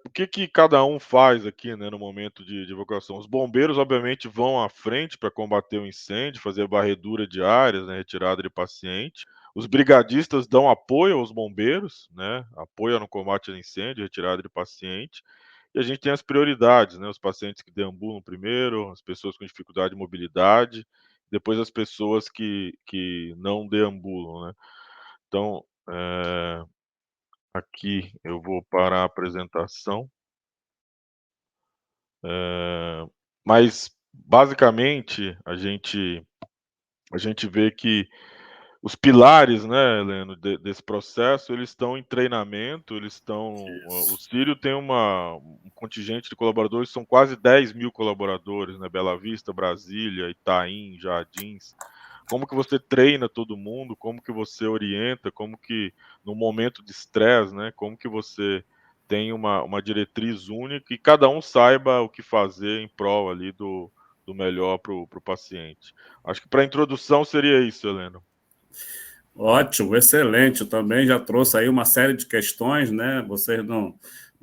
O que que cada um faz aqui, né, no momento de evacuação? Os bombeiros, obviamente, vão à frente para combater o incêndio, fazer varredura de áreas, né, retirada de paciente. Os brigadistas dão apoio aos bombeiros, né, apoio no combate ao incêndio, retirada de paciente. E a gente tem as prioridades, né, os pacientes que deambulam primeiro, as pessoas com dificuldade de mobilidade, depois as pessoas que não deambulam, né. Então, aqui eu vou parar a apresentação. Mas basicamente a gente vê que os pilares, né, Heleno, desse processo, eles estão em treinamento, o
Isso.
Sírio tem um contingente de colaboradores, são quase 10.000 colaboradores, né, Bela Vista, Brasília, Itaim, Jardins. Como que você treina todo mundo, como que você orienta, como que no momento de estresse, né, como que você tem uma diretriz única e cada um saiba o que fazer em prol ali do melhor para o paciente. Acho que para introdução seria isso, Heleno.
Ótimo, excelente. Eu também já trouxe aí uma série de questões, né? Vocês não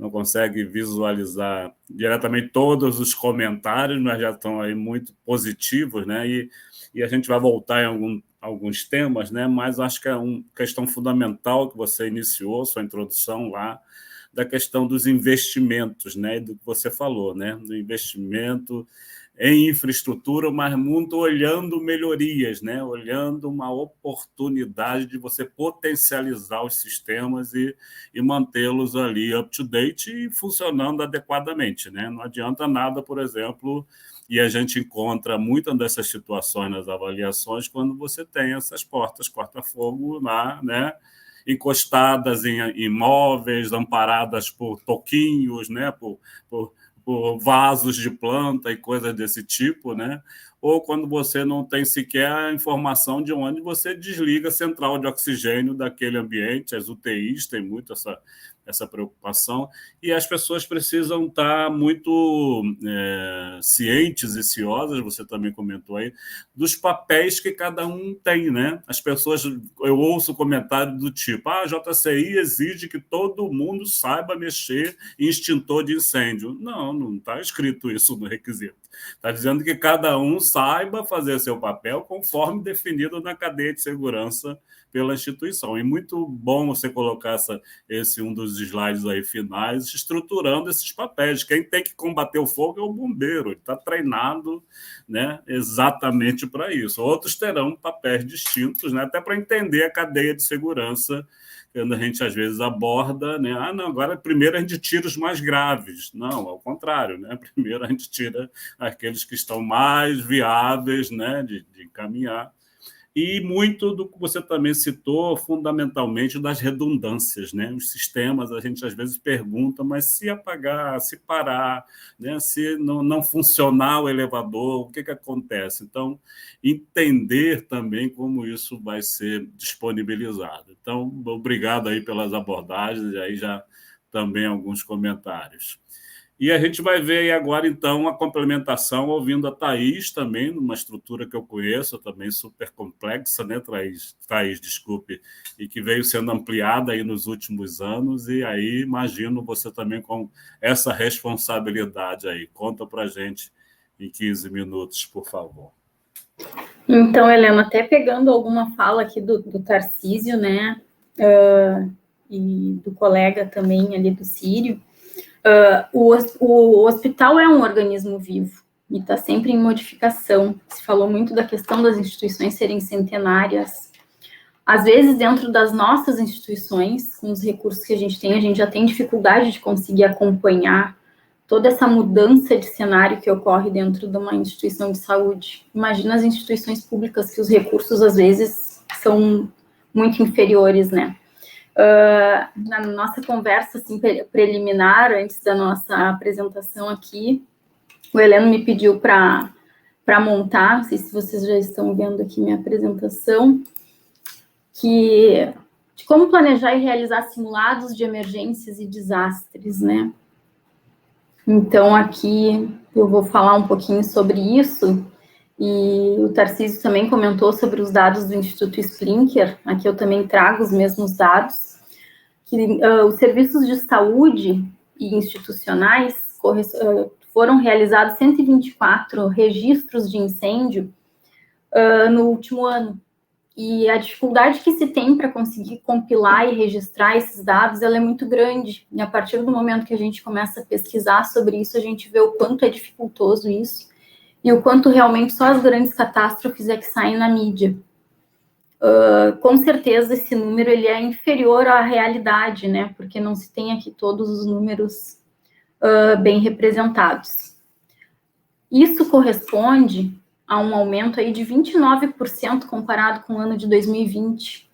conseguem visualizar diretamente todos os comentários, mas já estão aí muito positivos, né? E a gente vai voltar em alguns temas, né? Mas acho que é uma questão fundamental que você iniciou, sua introdução lá, da questão dos investimentos, né? Do que você falou, né? Do investimento em infraestrutura, mas muito olhando melhorias, né? Olhando uma oportunidade de você potencializar os sistemas e mantê-los ali up-to-date e funcionando adequadamente, né? Não adianta nada, por exemplo, e a gente encontra muitas dessas situações nas avaliações quando você tem essas portas corta-fogo lá, né? Encostadas em imóveis, amparadas por toquinhos, né? Por vasos de planta e coisas desse tipo, né? Ou quando você não tem sequer a informação de onde você desliga a central de oxigênio daquele ambiente. As UTIs têm muito essa preocupação, e as pessoas precisam estar muito cientes e ciosas, você também comentou aí, dos papéis que cada um tem, né? As pessoas, eu ouço comentário do tipo, a JCI exige que todo mundo saiba mexer em extintor de incêndio. Não está escrito isso no requisito. Está dizendo que cada um saiba fazer seu papel conforme definido na cadeia de segurança pela instituição. E muito bom você colocar esse um dos slides aí finais, estruturando esses papéis. Quem tem que combater o fogo é o bombeiro, ele está treinado, né, exatamente para isso. Outros terão papéis distintos, né, até para entender a cadeia de segurança quando a gente às vezes aborda, né? Não, agora primeiro a gente tira os mais graves. Não, ao contrário, né? Primeiro a gente tira aqueles que estão mais viáveis, né, de encaminhar. E muito do que você também citou, fundamentalmente, das redundâncias, né? Os sistemas, a gente às vezes pergunta, mas se apagar, se parar, né? Se não funcionar o elevador, o que acontece? Então, entender também como isso vai ser disponibilizado. Então, obrigado aí pelas abordagens, e aí já também alguns comentários. E a gente vai ver aí agora, então, a complementação, ouvindo a Thaís também, numa estrutura que eu conheço, também super complexa, né, Thaís, desculpe, e que veio sendo ampliada aí nos últimos anos, e aí imagino você também com essa responsabilidade aí. Conta para a gente em 15 minutos, por favor.
Então, Helena, até pegando alguma fala aqui do Tarcísio, né, e do colega também ali do Círio, o hospital é um organismo vivo e está sempre em modificação. Se falou muito da questão das instituições serem centenárias. Às vezes, dentro das nossas instituições, com os recursos que a gente já tem dificuldade de conseguir acompanhar toda essa mudança de cenário que ocorre dentro de uma instituição de saúde. Imagina as instituições públicas, que os recursos, às vezes, são muito inferiores, né? Na nossa conversa assim, preliminar, antes da nossa apresentação aqui, o Heleno me pediu para montar, não sei se vocês já estão vendo aqui minha apresentação, de como planejar e realizar simulados de emergências e desastres, né? Então, aqui eu vou falar um pouquinho sobre isso, e o Tarcísio também comentou sobre os dados do Instituto Splinker. Aqui eu também trago os mesmos dados, que os serviços de saúde e institucionais foram realizados 124 registros de incêndio no último ano. E a dificuldade que se tem para conseguir compilar e registrar esses dados, ela é muito grande. E a partir do momento que a gente começa a pesquisar sobre isso, a gente vê o quanto é dificultoso isso e o quanto realmente só as grandes catástrofes é que saem na mídia. Com certeza esse número ele é inferior à realidade, né? Porque não se tem aqui todos os números bem representados. Isso corresponde a um aumento aí de 29% comparado com o ano de 2020.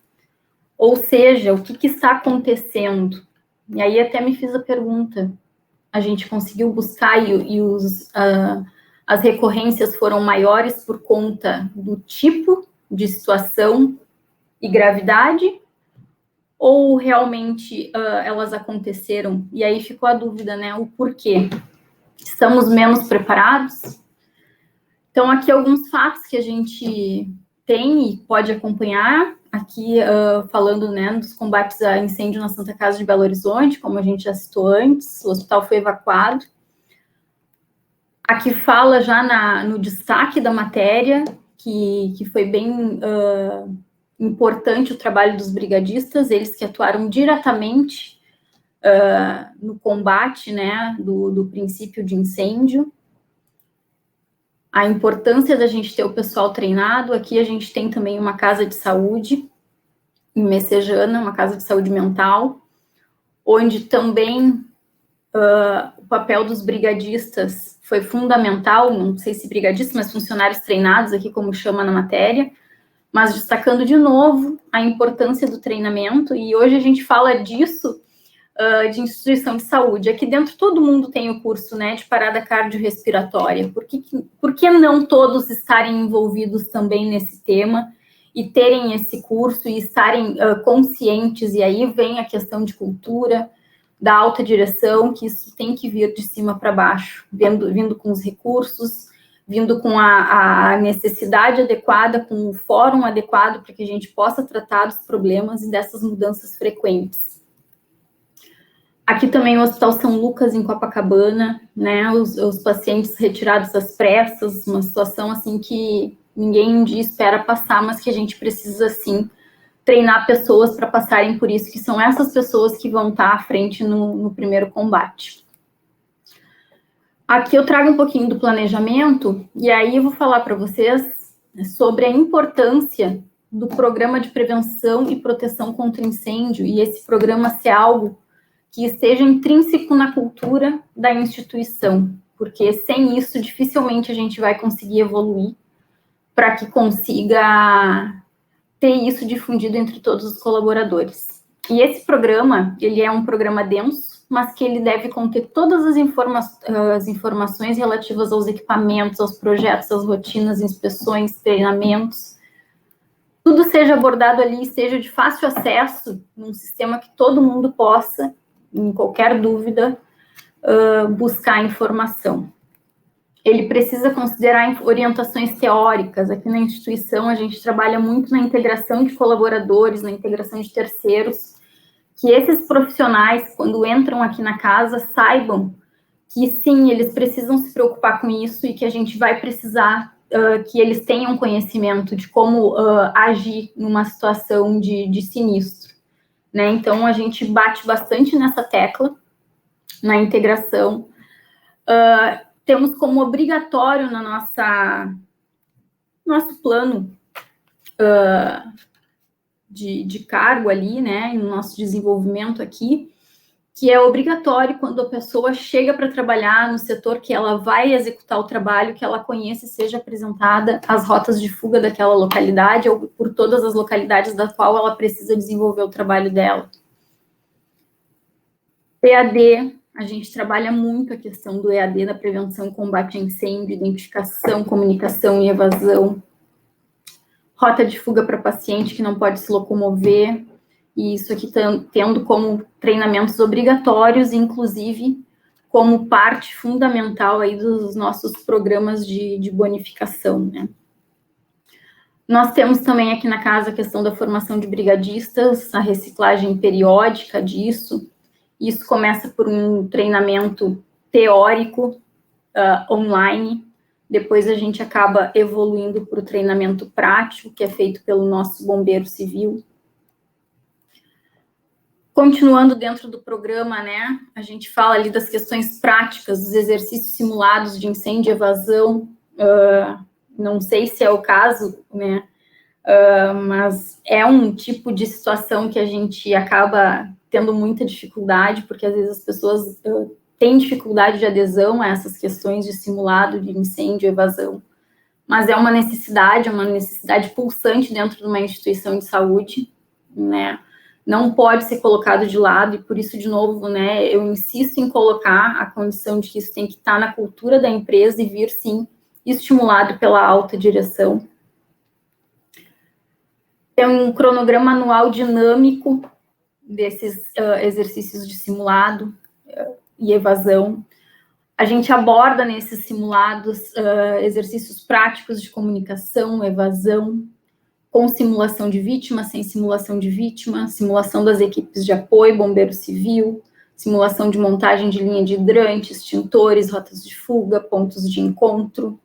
Ou seja, o que está acontecendo? E aí até me fiz a pergunta, a gente conseguiu buscar as recorrências foram maiores por conta do tipo de situação e gravidade, ou realmente elas aconteceram? E aí ficou a dúvida, né? O porquê? Estamos menos preparados? Então, aqui alguns fatos que a gente tem e pode acompanhar, aqui falando, né, dos combates a incêndio na Santa Casa de Belo Horizonte, como a gente já citou antes, o hospital foi evacuado. Aqui fala já no destaque da matéria, que foi bem importante o trabalho dos brigadistas, eles que atuaram diretamente no combate, né, do princípio de incêndio. A importância da gente ter o pessoal treinado. Aqui a gente tem também uma casa de saúde em Messejana, uma casa de saúde mental, onde também o papel dos brigadistas foi fundamental, não sei se brigadistas, mas funcionários treinados aqui, como chama na matéria, mas destacando de novo a importância do treinamento, e hoje a gente fala disso, de instituição de saúde. Aqui dentro todo mundo tem o curso, né, de parada cardiorrespiratória. Por que não todos estarem envolvidos também nesse tema e terem esse curso e estarem conscientes? E aí vem a questão de cultura, da alta direção, que isso tem que vir de cima para baixo, vindo com os recursos, vindo com a necessidade adequada, com o fórum adequado para que a gente possa tratar dos problemas e dessas mudanças frequentes. Aqui também o Hospital São Lucas, em Copacabana, né, os pacientes retirados às pressas, uma situação assim que ninguém um dia espera passar, mas que a gente precisa, sim, treinar pessoas para passarem por isso, que são essas pessoas que vão estar à frente no primeiro combate. Aqui eu trago um pouquinho do planejamento, e aí eu vou falar para vocês sobre a importância do programa de prevenção e proteção contra incêndio, e esse programa ser algo que esteja intrínseco na cultura da instituição, porque sem isso dificilmente a gente vai conseguir evoluir para que consiga ter isso difundido entre todos os colaboradores. E esse programa, ele é um programa denso, mas que ele deve conter todas as informações relativas aos equipamentos, aos projetos, às rotinas, inspeções, treinamentos. Tudo seja abordado ali, seja de fácil acesso, num sistema que todo mundo possa, em qualquer dúvida, buscar informação. Ele precisa considerar orientações teóricas. Aqui na instituição, a gente trabalha muito na integração de colaboradores, na integração de terceiros, que esses profissionais, quando entram aqui na casa, saibam que, sim, eles precisam se preocupar com isso e que a gente vai precisar que eles tenham conhecimento de como agir numa situação de sinistro, né? Então, a gente bate bastante nessa tecla, na integração. Temos como obrigatório na nosso plano de cargo ali, né, no nosso desenvolvimento aqui, que é obrigatório quando a pessoa chega para trabalhar no setor que ela vai executar o trabalho, que ela conheça e seja apresentada as rotas de fuga daquela localidade ou por todas as localidades da qual ela precisa desenvolver o trabalho dela. EAD, a gente trabalha muito a questão do EAD na prevenção e combate a incêndio, identificação, comunicação e evasão. Rota de fuga para paciente que não pode se locomover, e isso aqui tendo como treinamentos obrigatórios, inclusive como parte fundamental aí dos nossos programas de bonificação, né? Nós temos também aqui na casa a questão da formação de brigadistas, a reciclagem periódica disso. Isso começa por um treinamento teórico online, depois a gente acaba evoluindo para o treinamento prático, que é feito pelo nosso bombeiro civil. Continuando dentro do programa, né, a gente fala ali das questões práticas, dos exercícios simulados de incêndio e evasão, não sei se é o caso, né, mas é um tipo de situação que a gente acaba tendo muita dificuldade, porque às vezes as pessoas têm dificuldade de adesão a essas questões de simulado de incêndio e evasão, mas é uma necessidade pulsante dentro de uma instituição de saúde, né, não pode ser colocado de lado, e por isso, de novo, né, eu insisto em colocar a condição de que isso tem que estar na cultura da empresa e vir, sim, estimulado pela alta direção. Tem um cronograma anual dinâmico desses exercícios de simulado e evasão. A gente aborda nesses simulados exercícios práticos de comunicação, evasão, com simulação de vítima, sem simulação de vítima, simulação das equipes de apoio, bombeiro civil, simulação de montagem de linha de hidrante, extintores, rotas de fuga, pontos de encontro.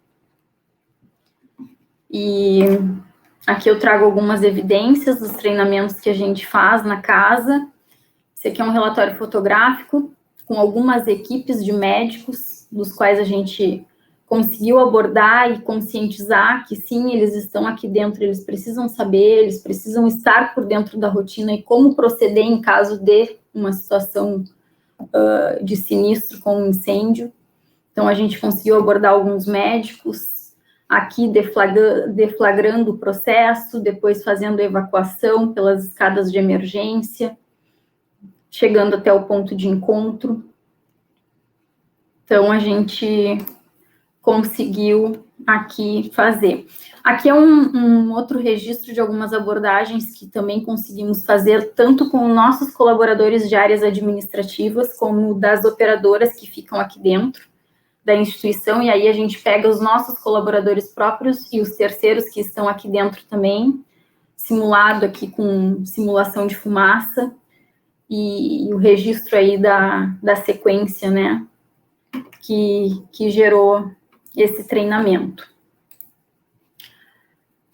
E aqui eu trago algumas evidências dos treinamentos que a gente faz na casa. Esse aqui é um relatório fotográfico com algumas equipes de médicos, dos quais a gente conseguiu abordar e conscientizar que, sim, eles estão aqui dentro, eles precisam saber, eles precisam estar por dentro da rotina e como proceder em caso de uma situação de sinistro com um incêndio. Então, a gente conseguiu abordar alguns médicos, aqui deflagrando o processo, depois fazendo a evacuação pelas escadas de emergência, chegando até o ponto de encontro. Então, a gente conseguiu aqui fazer. Aqui é um outro registro de algumas abordagens que também conseguimos fazer, tanto com nossos colaboradores de áreas administrativas, como das operadoras que ficam aqui dentro da instituição, e aí a gente pega os nossos colaboradores próprios e os terceiros que estão aqui dentro também, simulado aqui com simulação de fumaça, e o registro aí da sequência, né, que gerou esse treinamento.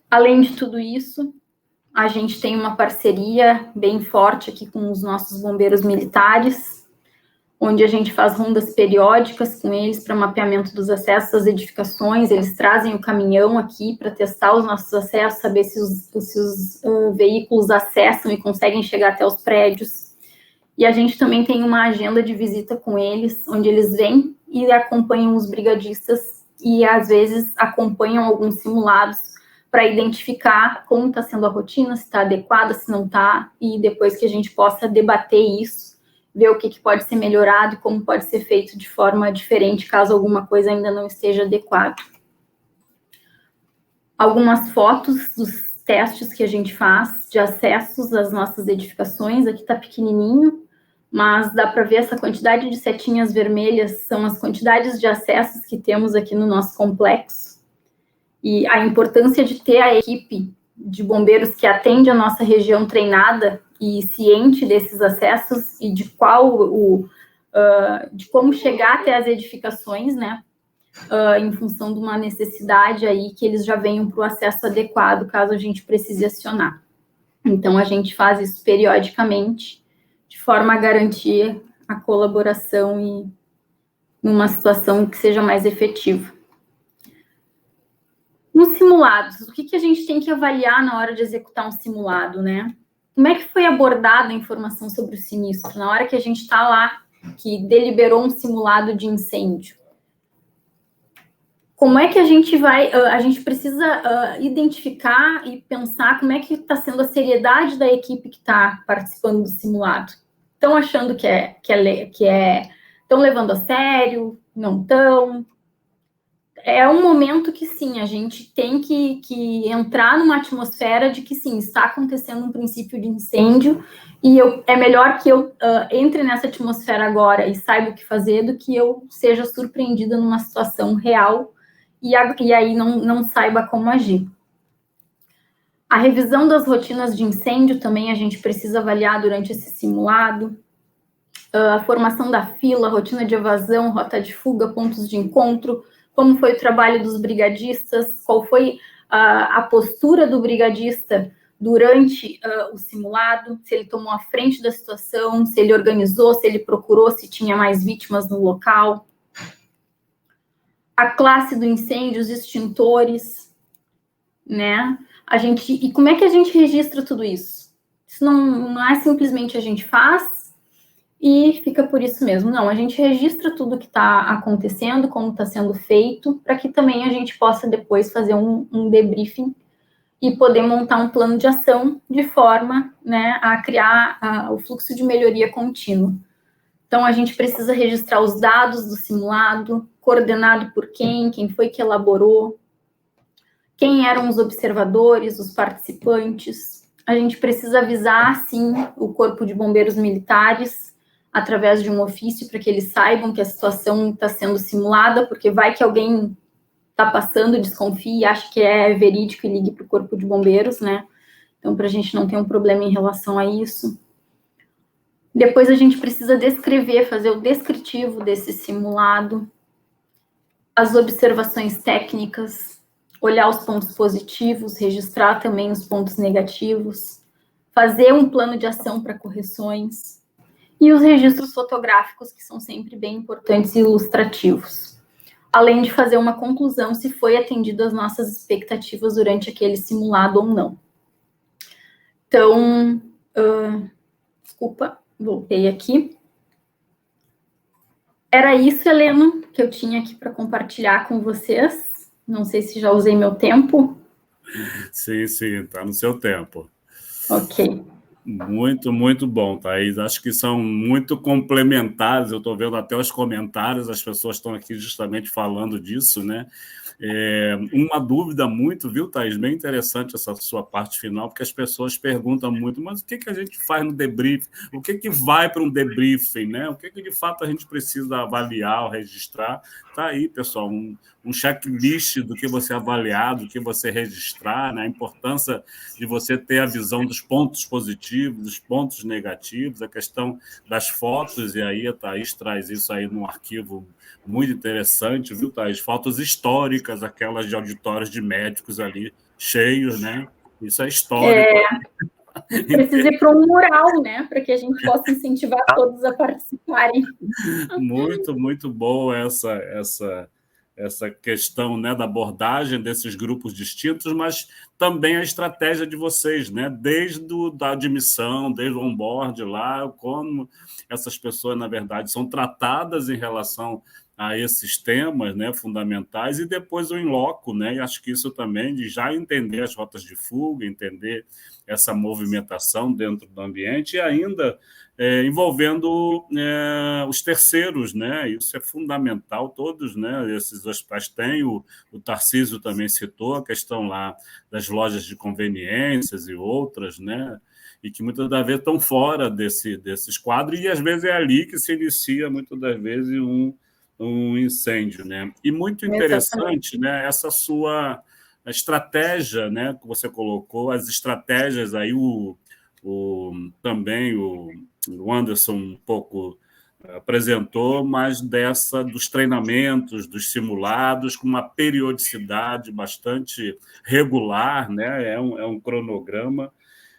Além de tudo isso, a gente tem uma parceria bem forte aqui com os nossos bombeiros militares. onde a gente faz rondas periódicas com eles para mapeamento dos acessos às edificações. Eles trazem o caminhão aqui para testar os nossos acessos, saber se os veículos acessam e conseguem chegar até os prédios. E a gente também tem uma agenda de visita com eles, onde eles vêm e acompanham os brigadistas e, às vezes, acompanham alguns simulados para identificar como está sendo a rotina, se está adequada, se não está, e depois que a gente possa debater isso, ver o que pode ser melhorado e como pode ser feito de forma diferente, caso alguma coisa ainda não esteja adequada. Algumas fotos dos testes que a gente faz de acessos às nossas edificações. Aqui está pequenininho, mas dá para ver essa quantidade de setinhas vermelhas, são as quantidades de acessos que temos aqui no nosso complexo. E a importância de ter a equipe de bombeiros que atende a nossa região treinada e ciente desses acessos e de de como chegar até as edificações, né? Em função de uma necessidade aí que eles já venham para o acesso adequado, caso a gente precise acionar. Então, a gente faz isso periodicamente, de forma a garantir a colaboração e numa situação que seja mais efetiva. Nos simulados, o que a gente tem que avaliar na hora de executar um simulado, né? Como é que foi abordada a informação sobre o sinistro? Na hora que a gente está lá, que deliberou um simulado de incêndio. Como é que a gente vai... A gente precisa identificar e pensar como é que está sendo a seriedade da equipe que está participando do simulado. Estão achando estão levando a sério? Não estão? É um momento que, sim, a gente tem que entrar numa atmosfera de que, sim, está acontecendo um princípio de incêndio e é melhor que eu entre nessa atmosfera agora e saiba o que fazer do que eu seja surpreendida numa situação real e aí não saiba como agir. A revisão das rotinas de incêndio também a gente precisa avaliar durante esse simulado. A formação da fila, rotina de evasão, rota de fuga, pontos de encontro, como foi o trabalho dos brigadistas, qual foi a postura do brigadista durante o simulado, se ele tomou a frente da situação, se ele organizou, se ele procurou, se tinha mais vítimas no local. A classe do incêndio, os extintores, né? E como é que a gente registra tudo isso? Isso não é simplesmente a gente faz e fica por isso mesmo. Não, a gente registra tudo que está acontecendo, como está sendo feito, para que também a gente possa depois fazer um debriefing e poder montar um plano de ação de forma, né, a criar o fluxo de melhoria contínua. Então, a gente precisa registrar os dados do simulado, coordenado por quem foi que elaborou, quem eram os observadores, os participantes. A gente precisa avisar, sim, o Corpo de Bombeiros Militares, através de um ofício, para que eles saibam que a situação está sendo simulada, porque vai que alguém está passando, desconfie e acha que é verídico e ligue para o Corpo de Bombeiros, né? Então, para a gente não ter um problema em relação a isso. Depois a gente precisa descrever, fazer o descritivo desse simulado, as observações técnicas, olhar os pontos positivos, registrar também os pontos negativos, fazer um plano de ação para correções, e os registros fotográficos, que são sempre bem importantes e ilustrativos, além de fazer uma conclusão se foi atendido às nossas expectativas durante aquele simulado ou não. Então, desculpa, voltei aqui. Era isso, Heleno, que eu tinha aqui para compartilhar com vocês. Não sei se já usei meu tempo.
Sim, está no seu tempo.
Ok.
Muito, muito bom, Thaís. Acho que são muito complementares. Eu estou vendo até os comentários, as pessoas estão aqui justamente falando disso, né? Uma dúvida muito, viu, Thaís? Bem interessante essa sua parte final, porque as pessoas perguntam muito, mas o que a gente faz no debriefing? O que vai para um debriefing, né? O que de fato a gente precisa avaliar ou registrar? Está aí, pessoal, um checklist do que você avaliar, do que você registrar, né? A importância de você ter a visão dos pontos positivos, dos pontos negativos, a questão das fotos, e aí a Thaís traz isso aí num arquivo muito interessante, viu, Thaís? Fotos históricas, aquelas de auditórios de médicos ali cheios, né? Isso é histórico.
Precisa ir para um mural, né? Para que a gente possa incentivar todos a participarem.
Muito, muito boa essa questão, né, da abordagem desses grupos distintos, mas também a estratégia de vocês, né, desde da admissão, desde o onboard lá, como essas pessoas, na verdade, são tratadas em relação a esses temas, né, fundamentais, e depois o in loco, né, e acho que isso também, de já entender as rotas de fuga, entender essa movimentação dentro do ambiente, e ainda envolvendo os terceiros, né? Isso é fundamental, todos, né? Esses hospitais têm, o Tarcísio também citou a questão lá das lojas de conveniências e outras, né? E que muitas das vezes estão fora desses quadros, e às vezes é ali que se inicia, muitas das vezes, um incêndio, né? E muito interessante, né? Essa sua estratégia, né? Que você colocou, as estratégias aí, também o Anderson um pouco apresentou, mas dos treinamentos, dos simulados, com uma periodicidade bastante regular, né? É um cronograma.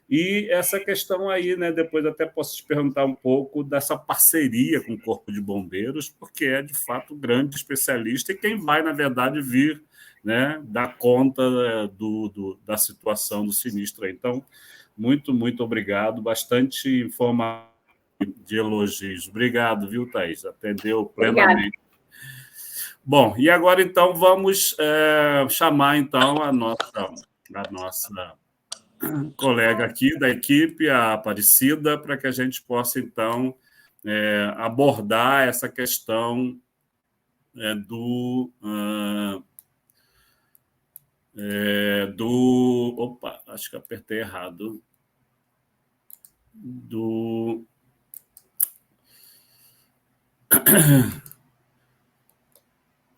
E essa questão aí, né? Depois até posso te perguntar um pouco dessa parceria com o Corpo de Bombeiros, porque é, de fato, grande especialista e quem vai, na verdade, vir, né, dar conta da situação do sinistro. Então, muito, muito obrigado. Bastante informação de elogios. Obrigado, viu, Thaís? Atendeu plenamente. Obrigada. Bom, e agora, então, vamos chamar, então, a nossa colega aqui da equipe, a Aparecida, para que a gente possa, então, abordar essa questão Opa, acho que apertei errado.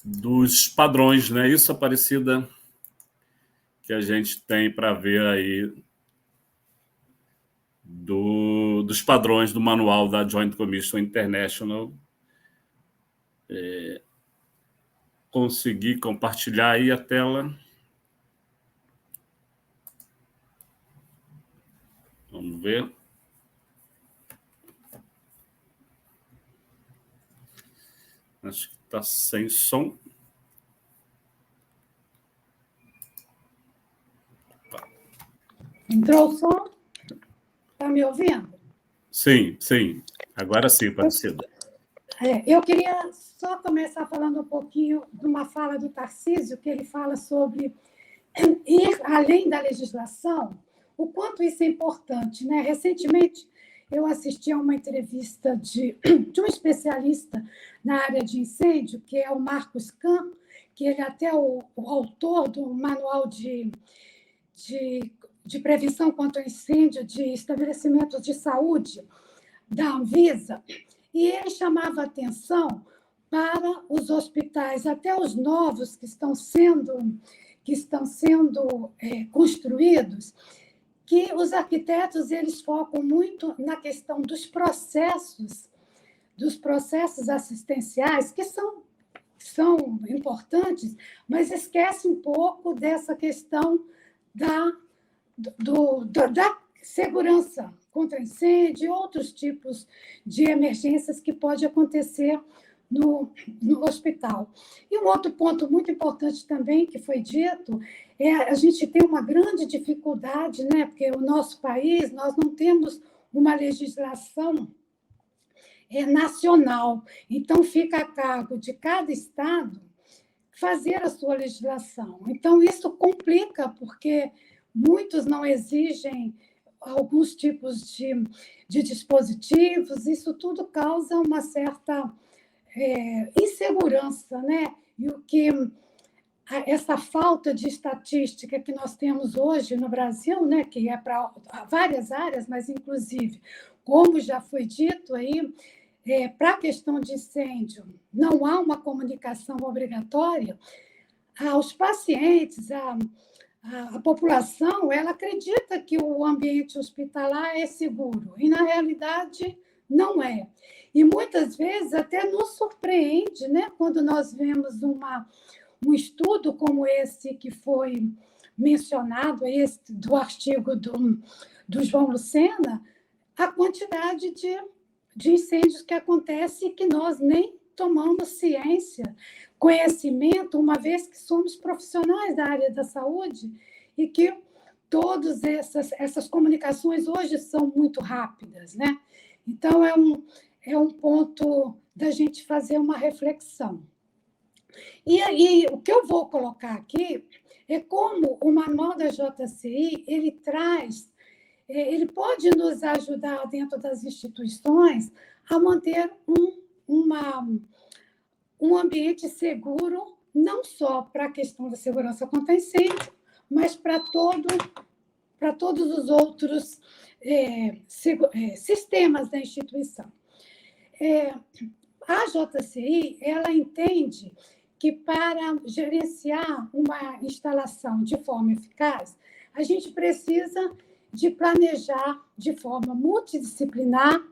Dos padrões, né? Isso, Aparecida, que a gente tem para ver aí dos padrões do manual da Joint Commission International. Consegui compartilhar aí a tela. Vamos ver. Acho que está sem som.
Entrou o som? Está me ouvindo?
Sim, sim. Agora sim, Aparecida.
Eu queria só começar falando um pouquinho de uma fala do Tarcísio, que ele fala sobre ir além da legislação, o quanto isso é importante, né? Recentemente, eu assisti a uma entrevista de um especialista na área de incêndio, que é o Marcos Kahn, que ele é até o autor do manual de prevenção contra incêndio de estabelecimentos de saúde da Anvisa, e ele chamava atenção para os hospitais, até os novos que estão sendo construídos, que os arquitetos eles focam muito na questão dos processos assistenciais, que são importantes, mas esquece um pouco dessa questão da segurança contra incêndio e outros tipos de emergências que pode acontecer no hospital. E um outro ponto muito importante também que foi dito é a gente tem uma grande dificuldade, né? Porque o nosso país, nós não temos uma legislação nacional, então fica a cargo de cada estado fazer a sua legislação. Então, isso complica, porque muitos não exigem alguns tipos de dispositivos, isso tudo causa uma certa insegurança, né? E o que essa falta de estatística que nós temos hoje no Brasil, né, que é para várias áreas, mas inclusive, como já foi dito aí, para a questão de incêndio, não há uma comunicação obrigatória, os pacientes, a população, ela acredita que o ambiente hospitalar é seguro, e, na realidade, não é. E, muitas vezes, até nos surpreende, né, quando nós vemos um estudo como esse que foi mencionado, esse do artigo do João Lucena, a quantidade de incêndios que acontece e que nós nem tomamos ciência, conhecimento, uma vez que somos profissionais da área da saúde e que todas essas comunicações hoje são muito rápidas, né? Então, é um ponto da gente fazer uma reflexão. E aí, o que eu vou colocar aqui é como o manual da JCI, ele pode nos ajudar dentro das instituições a manter um ambiente seguro, não só para a questão da segurança contra incêndio, mas para todos os outros sistemas da instituição. A JCI, ela entende que para gerenciar uma instalação de forma eficaz, a gente precisa de planejar de forma multidisciplinar,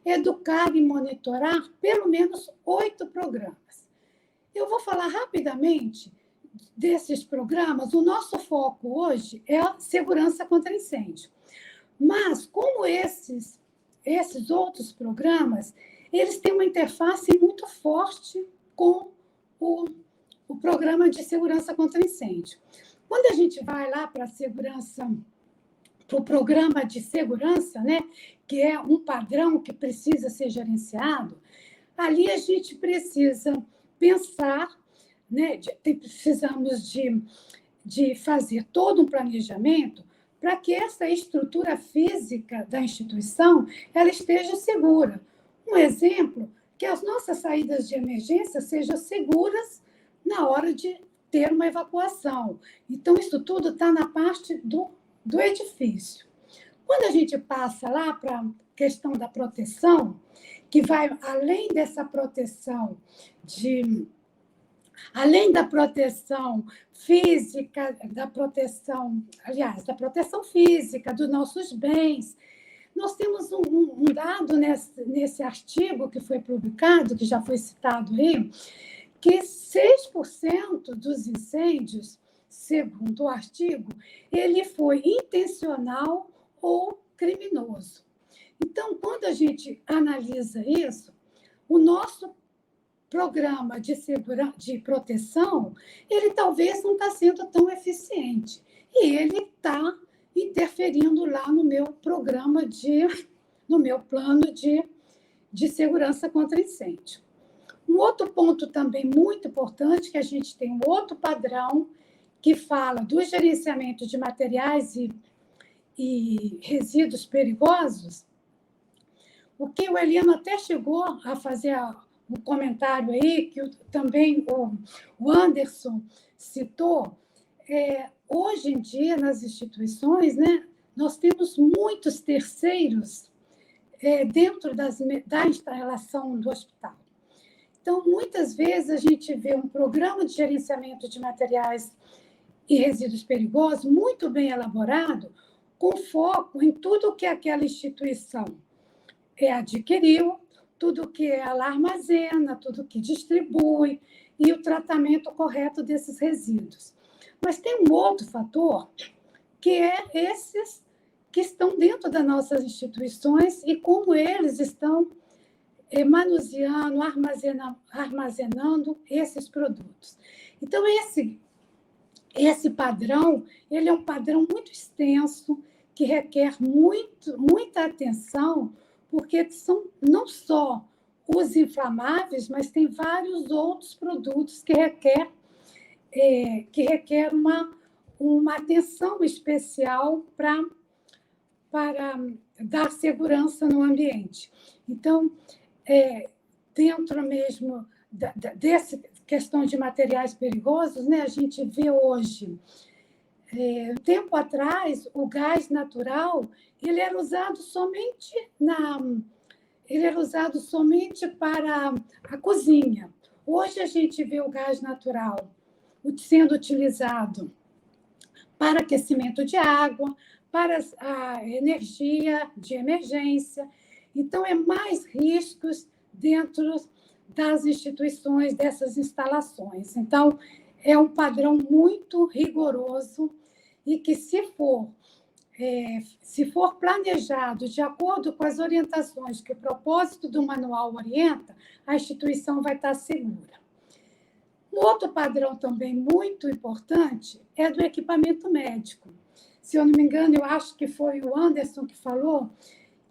educar e monitorar pelo menos 8 programas. Eu vou falar rapidamente desses programas. O nosso foco hoje é a segurança contra incêndio. Mas, como esses outros programas, eles têm uma interface muito forte com o programa de segurança contra incêndio. Quando a gente vai lá para a segurança, para o programa de segurança, né, que é um padrão que precisa ser gerenciado, ali a gente precisa pensar, né, precisamos de fazer todo um planejamento para que essa estrutura física da instituição ela esteja segura. Um exemplo, que as nossas saídas de emergência sejam seguras na hora de ter uma evacuação. Então, isso tudo está na parte do edifício. Quando a gente passa lá para a questão da proteção, que vai além dessa proteção além da proteção física, da proteção física dos nossos bens, nós temos um dado nesse artigo que foi publicado, que já foi citado aí, que 6% dos incêndios, segundo o artigo, ele foi intencional ou criminoso. Então, quando a gente analisa isso, o nosso programa de proteção, ele talvez não está sendo tão eficiente. E ele está interferindo lá no meu programa, no meu plano de segurança contra incêndio. Um outro ponto também muito importante, que a gente tem um outro padrão que fala do gerenciamento de materiais e resíduos perigosos, o que o Eliano até chegou a fazer um comentário aí, que também o Anderson citou, hoje em dia, nas instituições, né, nós temos muitos terceiros dentro da instalação do hospital. Então, muitas vezes, a gente vê um programa de gerenciamento de materiais e resíduos perigosos muito bem elaborado, com foco em tudo que aquela instituição adquiriu, tudo que ela armazena, tudo que distribui e o tratamento correto desses resíduos. Mas tem um outro fator, que é esses que estão dentro das nossas instituições e como eles estão manuseando, armazenando esses produtos. Então, esse padrão, ele é um padrão muito extenso, que requer muita atenção, porque são não só os inflamáveis, mas tem vários outros produtos que requer uma atenção especial para dar segurança no ambiente. Então, dentro mesmo dessa questão de materiais perigosos, né, a gente vê hoje, tempo atrás, o gás natural ele era usado somente para a cozinha. Hoje a gente vê o gás natural sendo utilizado para aquecimento de água, para a energia de emergência. Então, é mais riscos dentro das instituições, dessas instalações. Então, é um padrão muito rigoroso e que, se for se for planejado de acordo com as orientações que o propósito do manual orienta, a instituição vai estar segura. Um outro padrão também muito importante é do equipamento médico. Se eu não me engano, eu acho que foi o Anderson que falou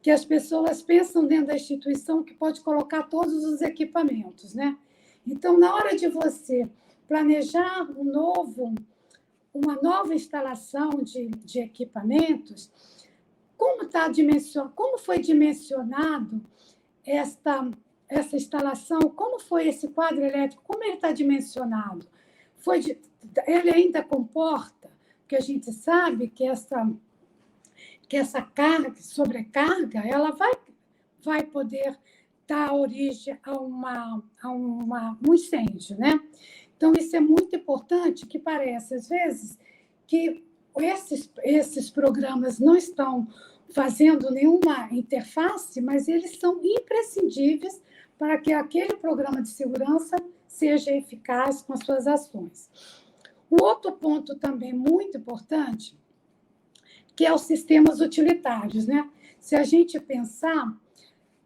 que as pessoas pensam dentro da instituição que pode colocar todos os equipamentos, né? Então, na hora de você planejar uma nova instalação de equipamentos, como foi dimensionado essa instalação, como foi esse quadro elétrico, como ele está dimensionado? Ele ainda comporta, porque a gente sabe que essa sobrecarga, ela vai poder dar origem a um incêndio, né? Então, isso é muito importante, que parece, às vezes, que esses programas não estão fazendo nenhuma interface, mas eles são imprescindíveis para que aquele programa de segurança seja eficaz com as suas ações. Um outro ponto também muito importante, que é os sistemas utilitários, né? Se a gente pensar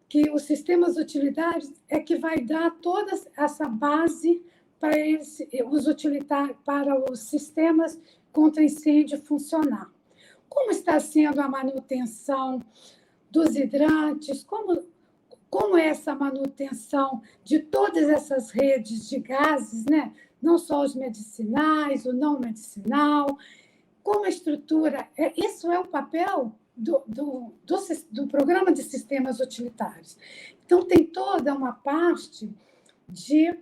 que os sistemas utilitários é que vai dar toda essa base para os sistemas contra incêndio funcionar. Como está sendo a manutenção dos hidrantes, como é essa manutenção de todas essas redes de gases, né? Não só os medicinais, o não medicinal, como a estrutura. Isso é o papel do programa de sistemas utilitários. Então, tem toda uma parte de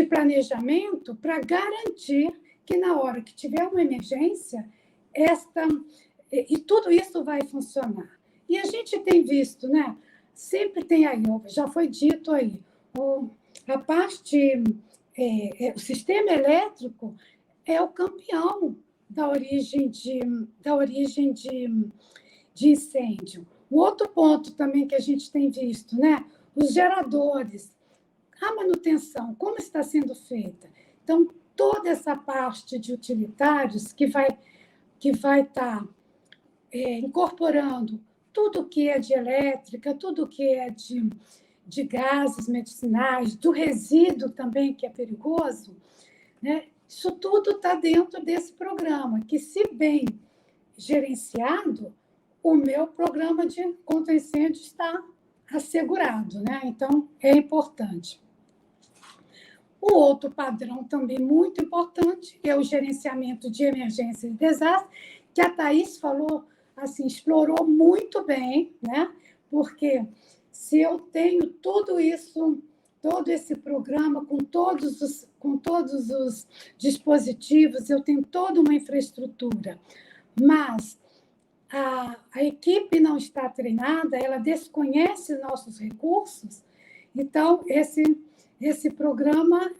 planejamento para garantir que, na hora que tiver uma emergência, e tudo isso vai funcionar. E a gente tem visto, né? Sempre tem aí, já foi dito aí, o sistema elétrico é o campeão da origem de incêndio. O outro ponto também que a gente tem visto, né? Os geradores, a manutenção, como está sendo feita. Então, toda essa parte de utilitários que vai estar incorporando tudo que é de elétrica, tudo que é de gases medicinais, do resíduo também, que é perigoso, né? Isso tudo está dentro desse programa, que, se bem gerenciado, o meu programa de contra incêndio está assegurado, né? Então, é importante. O outro padrão também muito importante é o gerenciamento de emergência e desastre, que a Thaís falou, assim, explorou muito bem, né? Porque se eu tenho tudo isso, todo esse programa, com todos os dispositivos, eu tenho toda uma infraestrutura, mas a equipe não está treinada, ela desconhece nossos recursos, então, esse programa,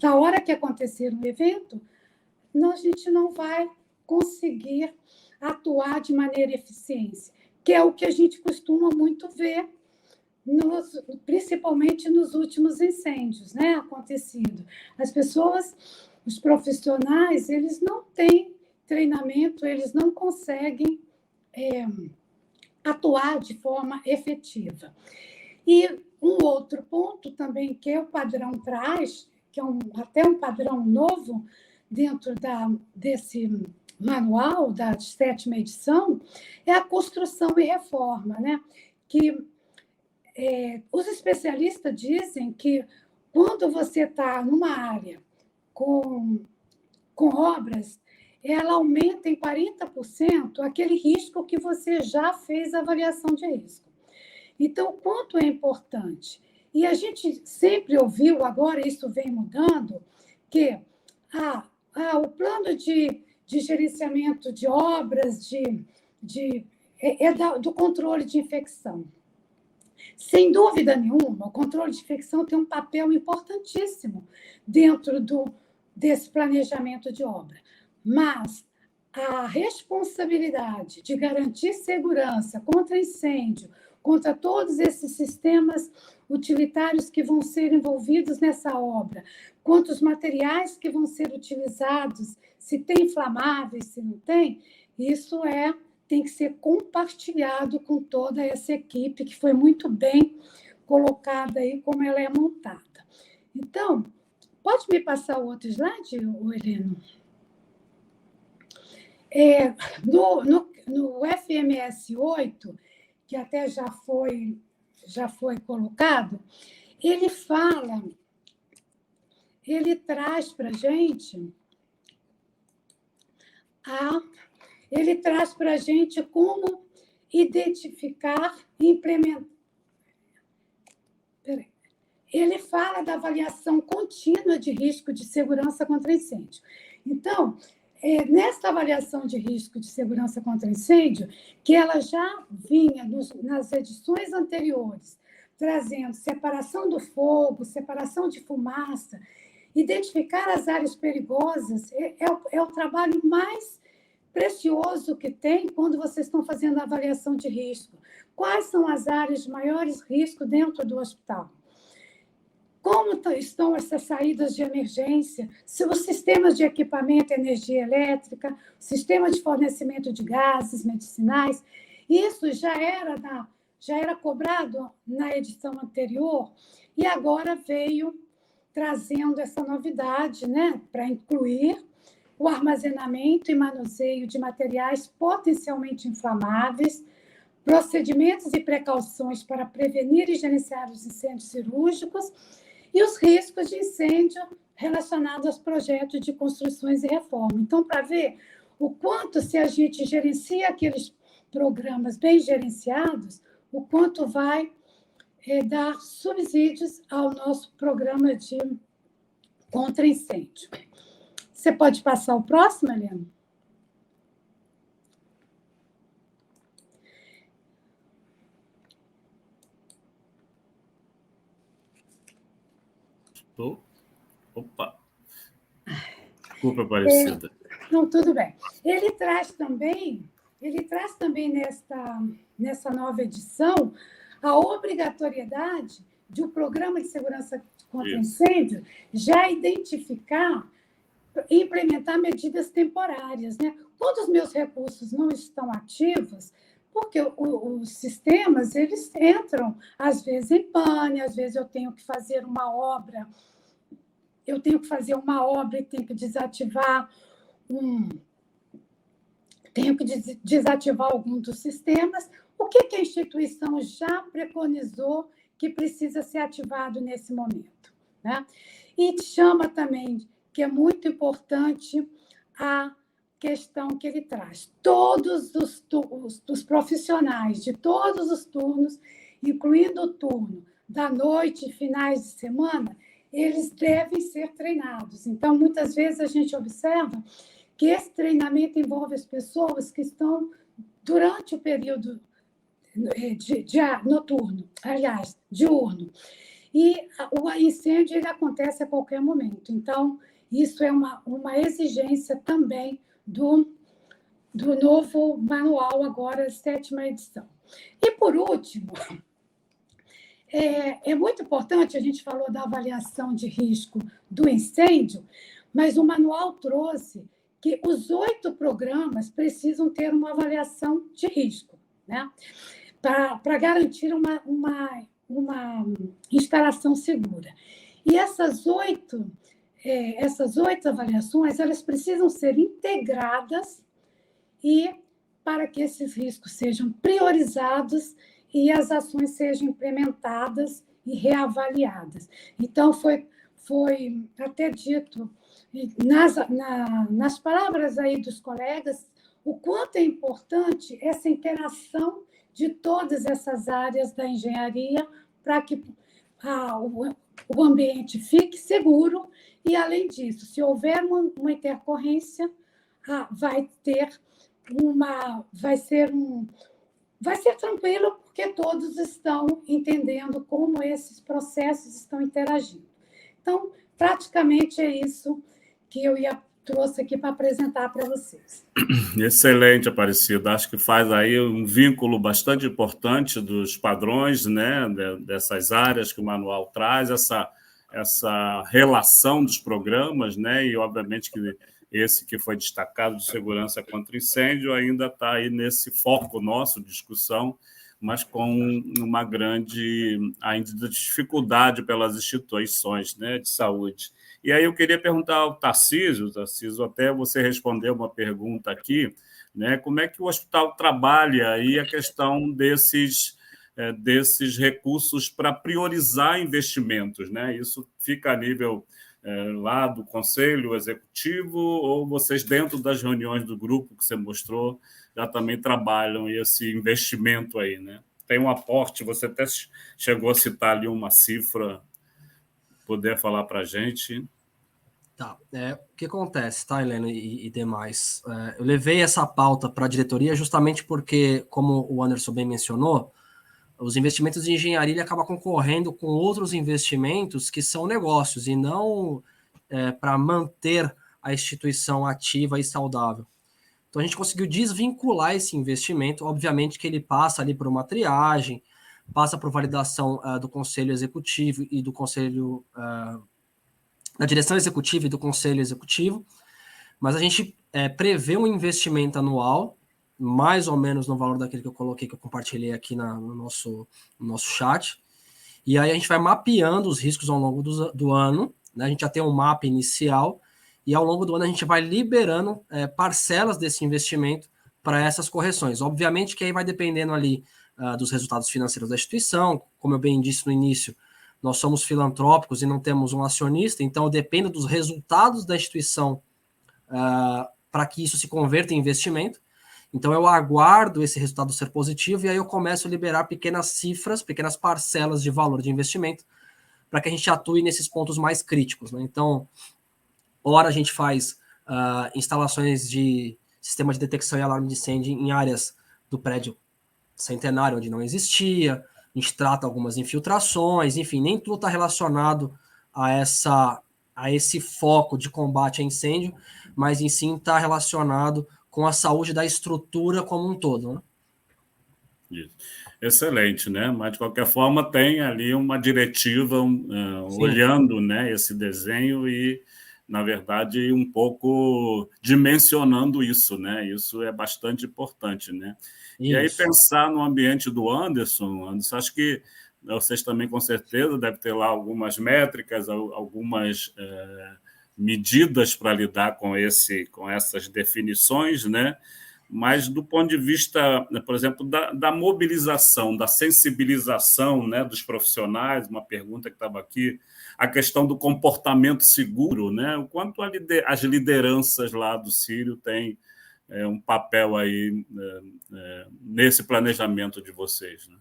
na hora que acontecer um evento, a gente não vai conseguir atuar de maneira eficiente, que é o que a gente costuma muito ver, principalmente nos últimos incêndios, né, acontecido. As pessoas, os profissionais, eles não têm treinamento, eles não conseguem atuar de forma efetiva. E um outro ponto também que o padrão traz, que é até um padrão novo dentro desse manual da 7ª edição, é a construção e reforma, né? Que os especialistas dizem que quando você está numa área com obras, ela aumenta em 40% aquele risco que você já fez a avaliação de risco. Então, o quanto é importante? E a gente sempre ouviu, agora isso vem mudando, que o plano de gerenciamento de obras do controle de infecção. Sem dúvida nenhuma, o controle de infecção tem um papel importantíssimo dentro desse planejamento de obra. Mas a responsabilidade de garantir segurança contra incêndio, contra todos esses sistemas utilitários que vão ser envolvidos nessa obra, quanto os materiais que vão ser utilizados, se tem inflamáveis, se não tem, isso tem que ser compartilhado com toda essa equipe, que foi muito bem colocada aí, como ela é montada. Então, pode me passar o outro slide, Heleno? No FMS 8, que até já foi colocado, ele traz para a gente como identificar e implementar. Ele fala da avaliação contínua de risco de segurança contra incêndio. Então, nesta avaliação de risco de segurança contra incêndio, que ela já vinha nas edições anteriores, trazendo separação do fogo, separação de fumaça, identificar as áreas perigosas, é o trabalho mais precioso que tem quando vocês estão fazendo a avaliação de risco. Quais são as áreas de maiores risco dentro do hospital? Como estão essas saídas de emergência? Se os sistemas de equipamento, energia elétrica, sistema de fornecimento de gases medicinais, isso já era cobrado na edição anterior e agora veio trazendo essa novidade, né, para incluir o armazenamento e manuseio de materiais potencialmente inflamáveis, procedimentos e precauções para prevenir e gerenciar os incêndios cirúrgicos e os riscos de incêndio relacionados aos projetos de construções e reforma. Então, para ver o quanto, se a gente gerencia aqueles programas bem gerenciados, o quanto vai dar subsídios ao nosso programa de contra-incêndio. Você pode passar o próximo, Helena?
Opa! Desculpa, Aparecida.
Não, tudo bem. Ele traz também nessa nova edição a obrigatoriedade de um programa de segurança contra incêndio já identificar e implementar medidas temporárias, né? Quando os meus recursos não estão ativos, porque os sistemas, eles entram, às vezes, em pane, às vezes eu tenho que fazer uma obra e tenho que desativar algum dos sistemas. O que a instituição já preconizou que precisa ser ativado nesse momento, né? E chama também, que é muito importante, a questão que ele traz. Todos os profissionais de todos os turnos, incluindo o turno da noite e finais de semana, eles devem ser treinados. Então, muitas vezes a gente observa que esse treinamento envolve as pessoas que estão durante o período noturno, aliás, diurno. E o incêndio ele acontece a qualquer momento. Então, isso é uma exigência também do novo manual, agora, 7ª edição. E, por último, é muito importante, a gente falou da avaliação de risco do incêndio, mas o manual trouxe que os 8 programas precisam ter uma avaliação de risco, né? Para garantir uma instalação segura. E essas 8 avaliações, elas precisam ser integradas e para que esses riscos sejam priorizados e as ações sejam implementadas e reavaliadas. Então, foi até dito, nas palavras aí dos colegas, o quanto é importante essa interação de todas essas áreas da engenharia para que o ambiente fique seguro e, além disso, se houver uma intercorrência, vai ser tranquilo, porque todos estão entendendo como esses processos estão interagindo. Então, praticamente é isso que eu trouxe aqui para apresentar para vocês.
Excelente, Aparecida. Acho que faz aí um vínculo bastante importante dos padrões, né, dessas áreas que o manual traz, essa relação dos programas, né? E, obviamente, que esse que foi destacado de segurança contra incêndio ainda está aí nesse foco nosso de discussão, mas com uma grande ainda dificuldade pelas instituições, né, de saúde. E aí eu queria perguntar ao Tarcísio, até você respondeu uma pergunta aqui, né, como é que o hospital trabalha aí a questão desses recursos para priorizar investimentos, né? Isso fica a nível lá do Conselho Executivo, ou vocês, dentro das reuniões do grupo que você mostrou, já também trabalham esse investimento aí, né? Tem um aporte, você até chegou a citar ali uma cifra, poder falar para a gente?
Tá, o que acontece, tá, Helena e demais? Eu levei essa pauta para a diretoria justamente porque, como o Anderson bem mencionou, os investimentos de engenharia ele acaba concorrendo com outros investimentos que são negócios e não para manter a instituição ativa e saudável. Então a gente conseguiu desvincular esse investimento, obviamente que ele passa ali por uma triagem, passa por validação do Conselho Executivo e do Conselho da direção executiva e do Conselho Executivo, mas a gente prevê um investimento anual, mais ou menos no valor daquele que eu coloquei, que eu compartilhei aqui no nosso chat, e aí a gente vai mapeando os riscos ao longo do ano, né? A gente já tem um mapa inicial, e ao longo do ano a gente vai liberando parcelas desse investimento para essas correções. Obviamente que aí vai dependendo ali dos resultados financeiros da instituição, como eu bem disse no início, nós somos filantrópicos e não temos um acionista, então depende dos resultados da instituição para que isso se converta em investimento. Então eu aguardo esse resultado ser positivo e aí eu começo a liberar pequenas cifras, pequenas parcelas de valor de investimento para que a gente atue nesses pontos mais críticos, né? Então, ora a gente faz instalações de sistema de detecção e alarme de incêndio em áreas do prédio centenário onde não existia, a gente trata algumas infiltrações, enfim, nem tudo está relacionado a esse foco de combate a incêndio, mas em si está relacionado com a saúde da estrutura como um todo, né?
Isso. Excelente, né? Mas, de qualquer forma, tem ali uma diretiva olhando, né, esse desenho e, na verdade, um pouco dimensionando isso, né? Isso é bastante importante, né? Isso. E aí, pensar no ambiente do Anderson, acho que vocês também, com certeza, devem ter lá algumas métricas, algumas medidas para lidar com essas definições, né? Mas do ponto de vista, por exemplo, da mobilização, da sensibilização, né, dos profissionais, uma pergunta que estava aqui, a questão do comportamento seguro, né, o quanto as lideranças lá do Círio têm um papel aí nesse planejamento de vocês, né?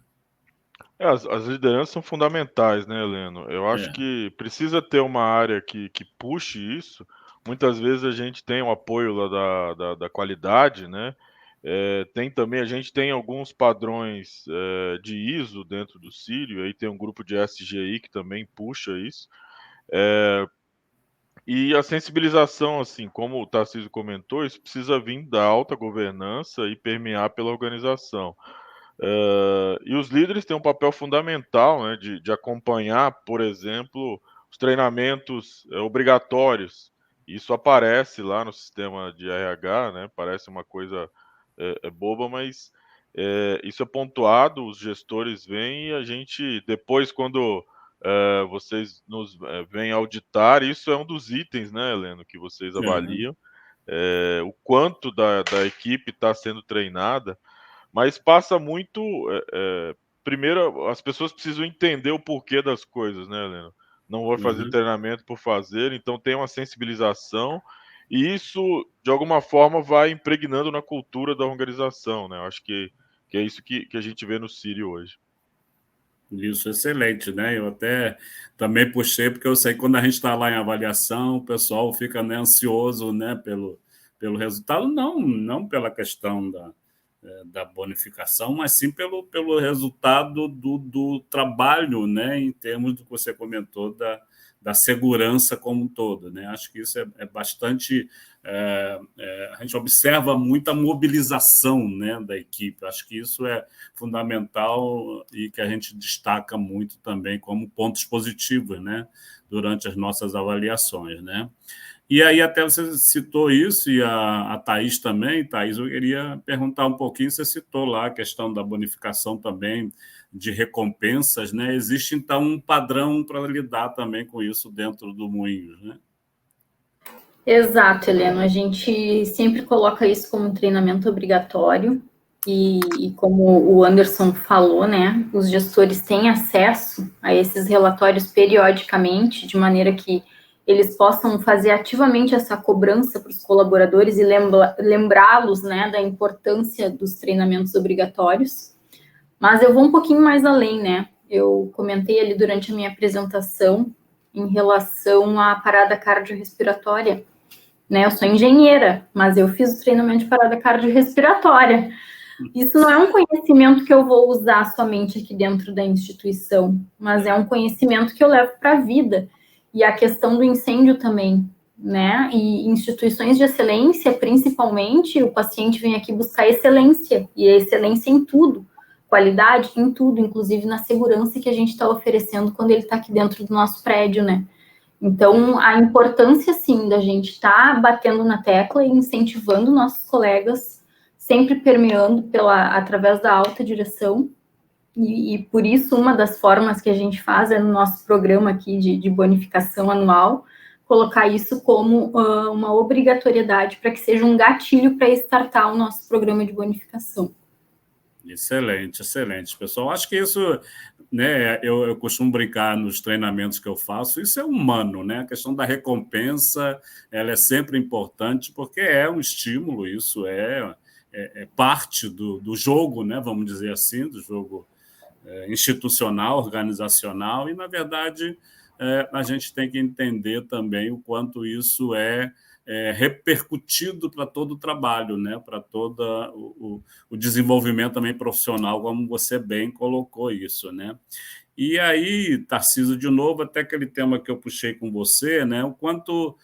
As lideranças são fundamentais, né, Heleno? Eu acho que precisa ter uma área que puxe isso. Muitas vezes a gente tem o apoio lá da qualidade, né? A gente tem alguns padrões de ISO dentro do Círio, aí tem um grupo de SGI que também puxa isso. E a sensibilização, assim, como o Tarcísio comentou, isso precisa vir da alta governança e permear pela organização. E os líderes têm um papel fundamental, né, de acompanhar, por exemplo, os treinamentos obrigatórios. Isso aparece lá no sistema de RH, né, parece uma coisa boba, mas isso é pontuado, os gestores vêm e a gente, depois, quando vocês nos vêm auditar, isso é um dos itens, né, Heleno, que vocês avaliam, o quanto da equipe está sendo treinada. Mas passa muito. Primeiro, as pessoas precisam entender o porquê das coisas, né, Helena? Não vou fazer treinamento por fazer, então tem uma sensibilização, e isso, de alguma forma, vai impregnando na cultura da organização, né? Eu acho que é isso que a gente vê no Círio hoje.
Isso, excelente, né? Eu até também puxei, porque eu sei que quando a gente está lá em avaliação, o pessoal fica, né, ansioso, né, pelo resultado, não pela questão da bonificação, mas sim pelo resultado do trabalho, né, em termos do que você comentou da segurança como um todo, né? Acho que isso é bastante... a gente observa muita mobilização, né, da equipe. Acho que isso é fundamental e que a gente destaca muito também como pontos positivos, né, durante as nossas avaliações, né? E aí até você citou isso, e a Thaís também. Thaís, eu queria perguntar um pouquinho, você citou lá a questão da bonificação também, de recompensas, né? Existe, então, um padrão para lidar também com isso dentro do Moinhos, né?
Exato, Helena. A gente sempre coloca isso como um treinamento obrigatório e como o Anderson falou, né, os gestores têm acesso a esses relatórios periodicamente, de maneira que eles possam fazer ativamente essa cobrança para os colaboradores e lembrá-los, né, da importância dos treinamentos obrigatórios. Mas eu vou um pouquinho mais além, né? Eu comentei ali durante a minha apresentação em relação à parada cardiorrespiratória, né? Eu sou engenheira, mas eu fiz o treinamento de parada cardiorrespiratória. Isso não é um conhecimento que eu vou usar somente aqui dentro da instituição, mas é um conhecimento que eu levo para a vida. E a questão do incêndio também, né? E instituições de excelência, principalmente, o paciente vem aqui buscar excelência, e a excelência em tudo. Qualidade em tudo, inclusive na segurança que a gente está oferecendo quando ele está aqui dentro do nosso prédio, né? Então, a importância, sim, da gente estar batendo na tecla e incentivando nossos colegas, sempre permeando através da alta direção, e por isso uma das formas que a gente faz é no nosso programa aqui de bonificação anual, colocar isso como uma obrigatoriedade para que seja um gatilho para startar o nosso programa de bonificação.
Excelente, excelente, pessoal. Acho que isso, né, eu costumo brincar nos treinamentos que eu faço, isso é humano, né? A questão da recompensa, ela é sempre importante, porque é um estímulo, isso é parte do jogo, né? Vamos dizer assim, do jogo institucional, organizacional, e, na verdade, a gente tem que entender também o quanto isso é repercutido para todo o trabalho, né? Para todo o desenvolvimento também profissional, como você bem colocou isso, né? E aí, Tarcísio, de novo, até aquele tema que eu puxei com você, né? O quanto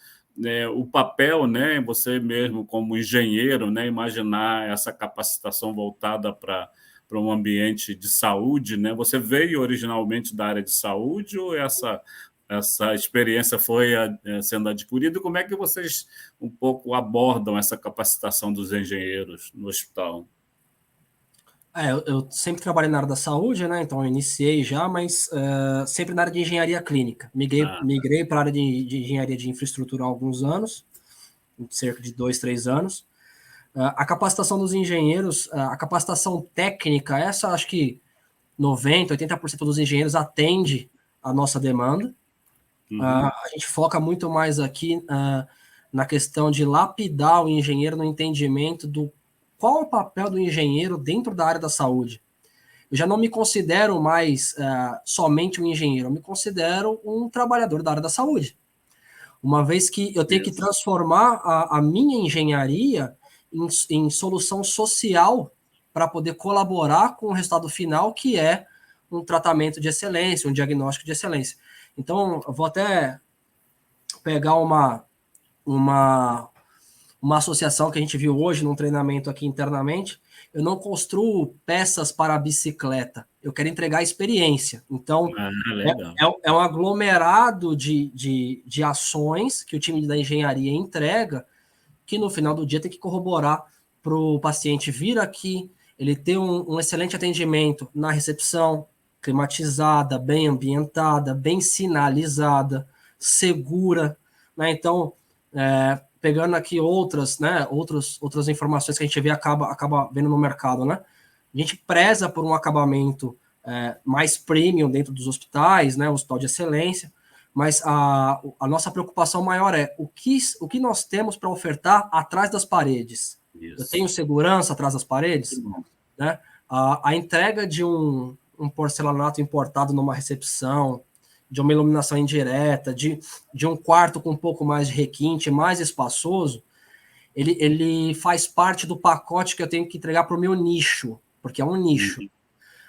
o papel, né? Você mesmo como engenheiro, né? Imaginar essa capacitação voltada para um ambiente de saúde, né? Você veio originalmente da área de saúde ou essa experiência foi sendo adquirida? Como é que vocês um pouco abordam essa capacitação dos engenheiros no hospital?
Eu sempre trabalhei na área da saúde, né? Então eu iniciei já, mas sempre na área de engenharia clínica. Migrei para a área de engenharia de infraestrutura há alguns anos, cerca de 2, 3 anos. A capacitação dos engenheiros, a capacitação técnica, essa acho que 90%, 80% dos engenheiros atende a nossa demanda. A gente foca muito mais aqui na questão de lapidar o engenheiro no entendimento do qual é o papel do engenheiro dentro da área da saúde. Eu já não me considero mais somente um engenheiro, eu me considero um trabalhador da área da saúde. Uma vez que eu tenho que transformar a minha engenharia em solução social para poder colaborar com o resultado final, que é um tratamento de excelência, um diagnóstico de excelência. Então, eu vou até pegar uma associação que a gente viu hoje num treinamento aqui internamente. Eu não construo peças para a bicicleta, eu quero entregar experiência. Então, é um aglomerado de ações que o time da engenharia entrega, que no final do dia tem que corroborar para o paciente vir aqui, ele ter um excelente atendimento na recepção, climatizada, bem ambientada, bem sinalizada, segura, né? Então, pegando aqui outras informações que a gente vê, acaba vendo no mercado, né? A gente preza por um acabamento mais premium dentro dos hospitais, né? O hospital de excelência, mas a nossa preocupação maior é o que nós temos para ofertar atrás das paredes. Isso. Eu tenho segurança atrás das paredes, né? A entrega de um porcelanato importado numa recepção, de uma iluminação indireta, de um quarto com um pouco mais de requinte, mais espaçoso, ele faz parte do pacote que eu tenho que entregar para o meu nicho, porque é um nicho.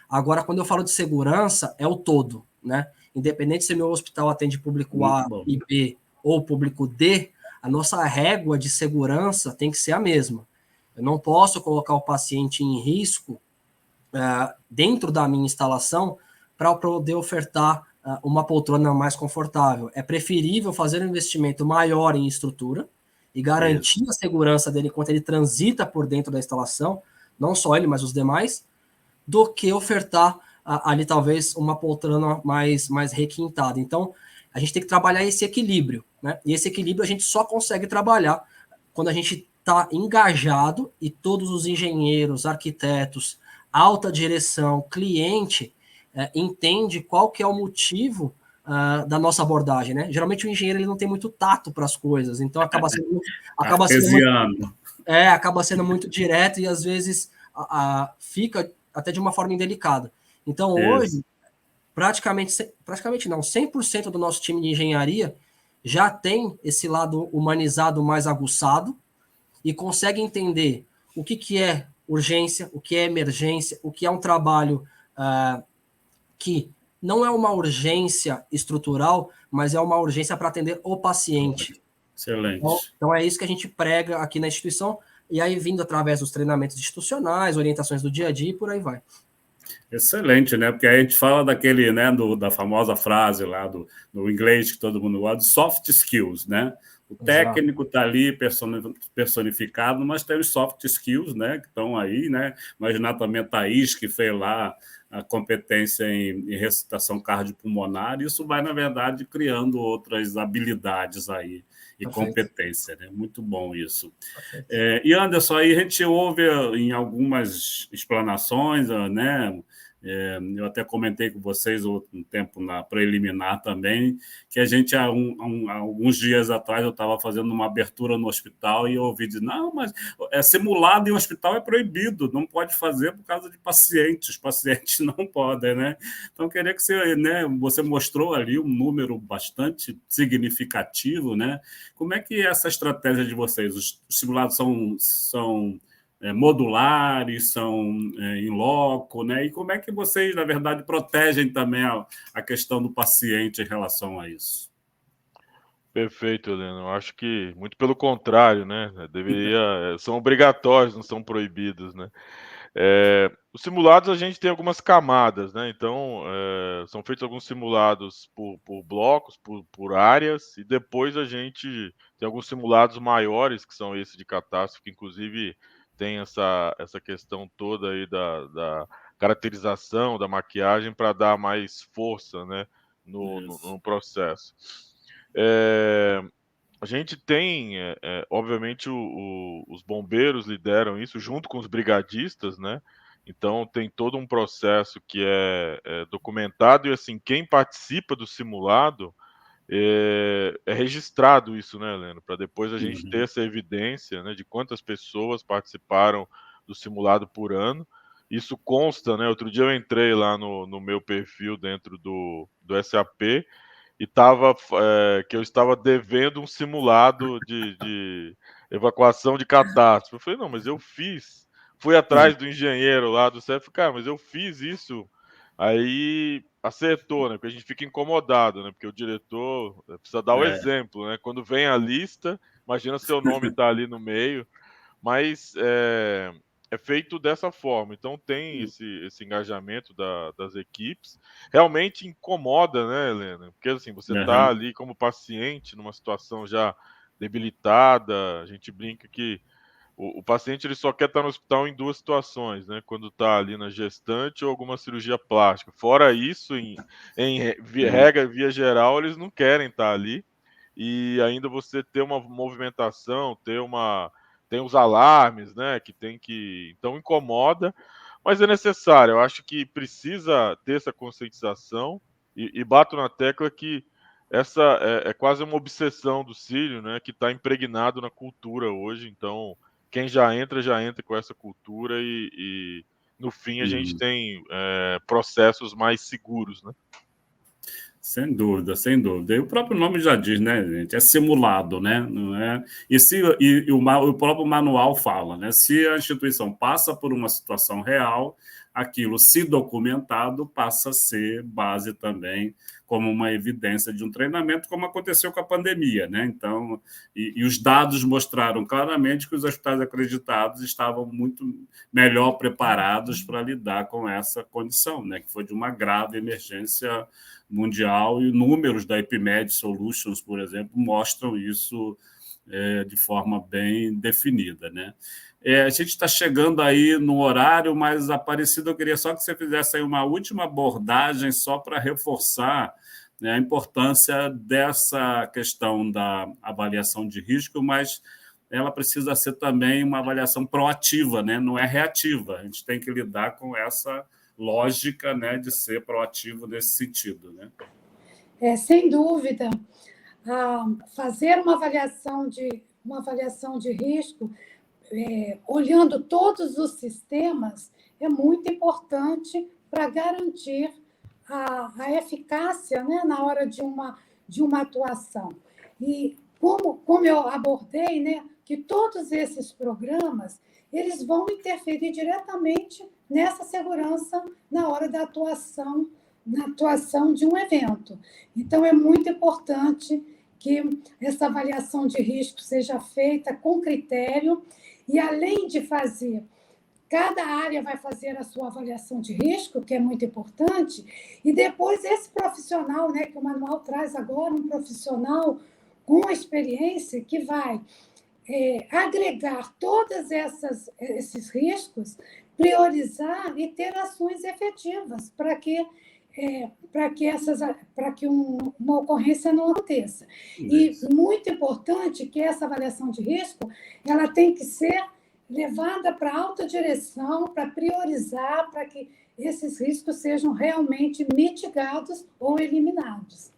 Agora, quando eu falo de segurança, é o todo, né? independente se meu hospital atende público A e B ou público D, a nossa régua de segurança tem que ser a mesma. Eu não posso colocar o paciente em risco dentro da minha instalação para poder ofertar uma poltrona mais confortável. É preferível fazer um investimento maior em estrutura e garantir a segurança dele enquanto ele transita por dentro da instalação, não só ele, mas os demais, do que ofertar ali talvez uma poltrona mais requintada. Então, a gente tem que trabalhar esse equilíbrio, né? E esse equilíbrio a gente só consegue trabalhar quando a gente está engajado e todos os engenheiros, arquitetos, alta direção, cliente, entende qual que é o motivo da nossa abordagem, né? Geralmente o engenheiro ele não tem muito tato para as coisas, então acaba sendo muito direto e às vezes fica até de uma forma indelicada. Então hoje, praticamente não, 100% do nosso time de engenharia já tem esse lado humanizado mais aguçado e consegue entender o que é urgência, o que é emergência, o que é um trabalho que não é uma urgência estrutural, mas é uma urgência para atender o paciente.
Excelente.
Então é isso que a gente prega aqui na instituição, e aí vindo através dos treinamentos institucionais, orientações do dia a dia e por aí vai.
Excelente, né? Porque aí a gente fala daquele, né, da famosa frase lá do inglês que todo mundo gosta, soft skills, né? O técnico está ali personificado, mas tem os soft skills, né, que estão aí, né? Imaginar também a Thaís, que fez lá a competência em ressuscitação cardiopulmonar, isso vai, na verdade, criando outras habilidades aí e competência, né? Muito bom isso. E, Anderson, aí a gente ouve em algumas explanações, né? Eu até comentei com vocês um tempo na preliminar também, que a gente, há alguns dias atrás, eu estava fazendo uma abertura no hospital e eu ouvi dizer, não, mas simulado em hospital é proibido, não pode fazer por causa de pacientes, os pacientes não podem, né? Então, eu queria que você mostrou ali um número bastante significativo, né? Como é que é essa estratégia de vocês? Os simulados são modulares, são em loco, né? E como é que vocês, na verdade, protegem também a questão do paciente em relação a isso?
Perfeito, Heleno. Eu acho que muito pelo contrário, né? São obrigatórios, não são proibidos, né? Os simulados a gente tem algumas camadas, né? Então, são feitos alguns simulados por blocos, por áreas, e depois a gente tem alguns simulados maiores, que são esse de catástrofe, que inclusive tem essa questão toda aí da caracterização, da maquiagem, para dar mais força, né, no processo. A gente tem, obviamente, os bombeiros lideram isso junto com os brigadistas, né? Então, tem todo um processo que é documentado e, assim, quem participa do simulado é registrado isso, né, Heleno? Para depois a gente ter essa evidência, né, de quantas pessoas participaram do simulado por ano. Isso consta, né? Outro dia eu entrei lá no meu perfil dentro do SAP e que eu estava devendo um simulado de evacuação de catástrofe. Eu falei, não, mas eu fui atrás do engenheiro lá do CEF, cara, mas eu fiz isso. Aí acertou, né? Porque a gente fica incomodado, né? Porque o diretor precisa dar o exemplo, né? Quando vem a lista, imagina seu nome tá ali no meio, mas é feito dessa forma. Então tem esse engajamento das equipes. Realmente incomoda, né, Helena? Porque assim, você tá ali como paciente numa situação já debilitada, a gente brinca que o paciente ele só quer estar no hospital em duas situações, né? Quando está ali na gestante ou alguma cirurgia plástica. Fora isso, regra, via geral, eles não querem estar ali. E ainda você ter uma movimentação, tem os alarmes, né? Então incomoda, mas é necessário. Eu acho que precisa ter essa conscientização e bato na tecla que essa é quase uma obsessão do Sírio, né? Que está impregnado na cultura hoje. Então quem já entra com essa cultura e no fim a gente tem processos mais seguros, né?
Sem dúvida, sem dúvida. E o próprio nome já diz, né, gente? É simulado, né? Não é? O próprio manual fala, né? Se a instituição passa por uma situação real, aquilo, se documentado, passa a ser base também, como uma evidência de um treinamento, como aconteceu com a pandemia, né? Então, e os dados mostraram claramente que os hospitais acreditados estavam muito melhor preparados para lidar com essa condição, né? Que foi de uma grave emergência mundial, e números da Epimed Solutions, por exemplo, mostram isso de forma bem definida, né? A gente está chegando aí no horário, mas, Aparecida, eu queria só que você fizesse aí uma última abordagem só para reforçar, né, a importância dessa questão da avaliação de risco, mas ela precisa ser também uma avaliação proativa, né? Não é reativa. A gente tem que lidar com essa lógica, né, de ser proativo nesse sentido, né?
Sem dúvida, fazer uma avaliação de risco, olhando todos os sistemas, é muito importante para garantir a eficácia, né, na hora de uma atuação. E como eu abordei, né, que todos esses programas eles vão interferir diretamente nessa segurança na hora da atuação, na atuação de um evento. Então, é muito importante que essa avaliação de risco seja feita com critério e, além de fazer, cada área vai fazer a sua avaliação de risco, que é muito importante, e depois esse profissional, né, que o manual traz agora, um profissional com experiência que vai agregar todos esses riscos, priorizar e ter ações efetivas para que uma ocorrência não aconteça. E muito importante que essa avaliação de risco ela tem que ser levada para a alta direção, para priorizar, para que esses riscos sejam realmente mitigados ou eliminados.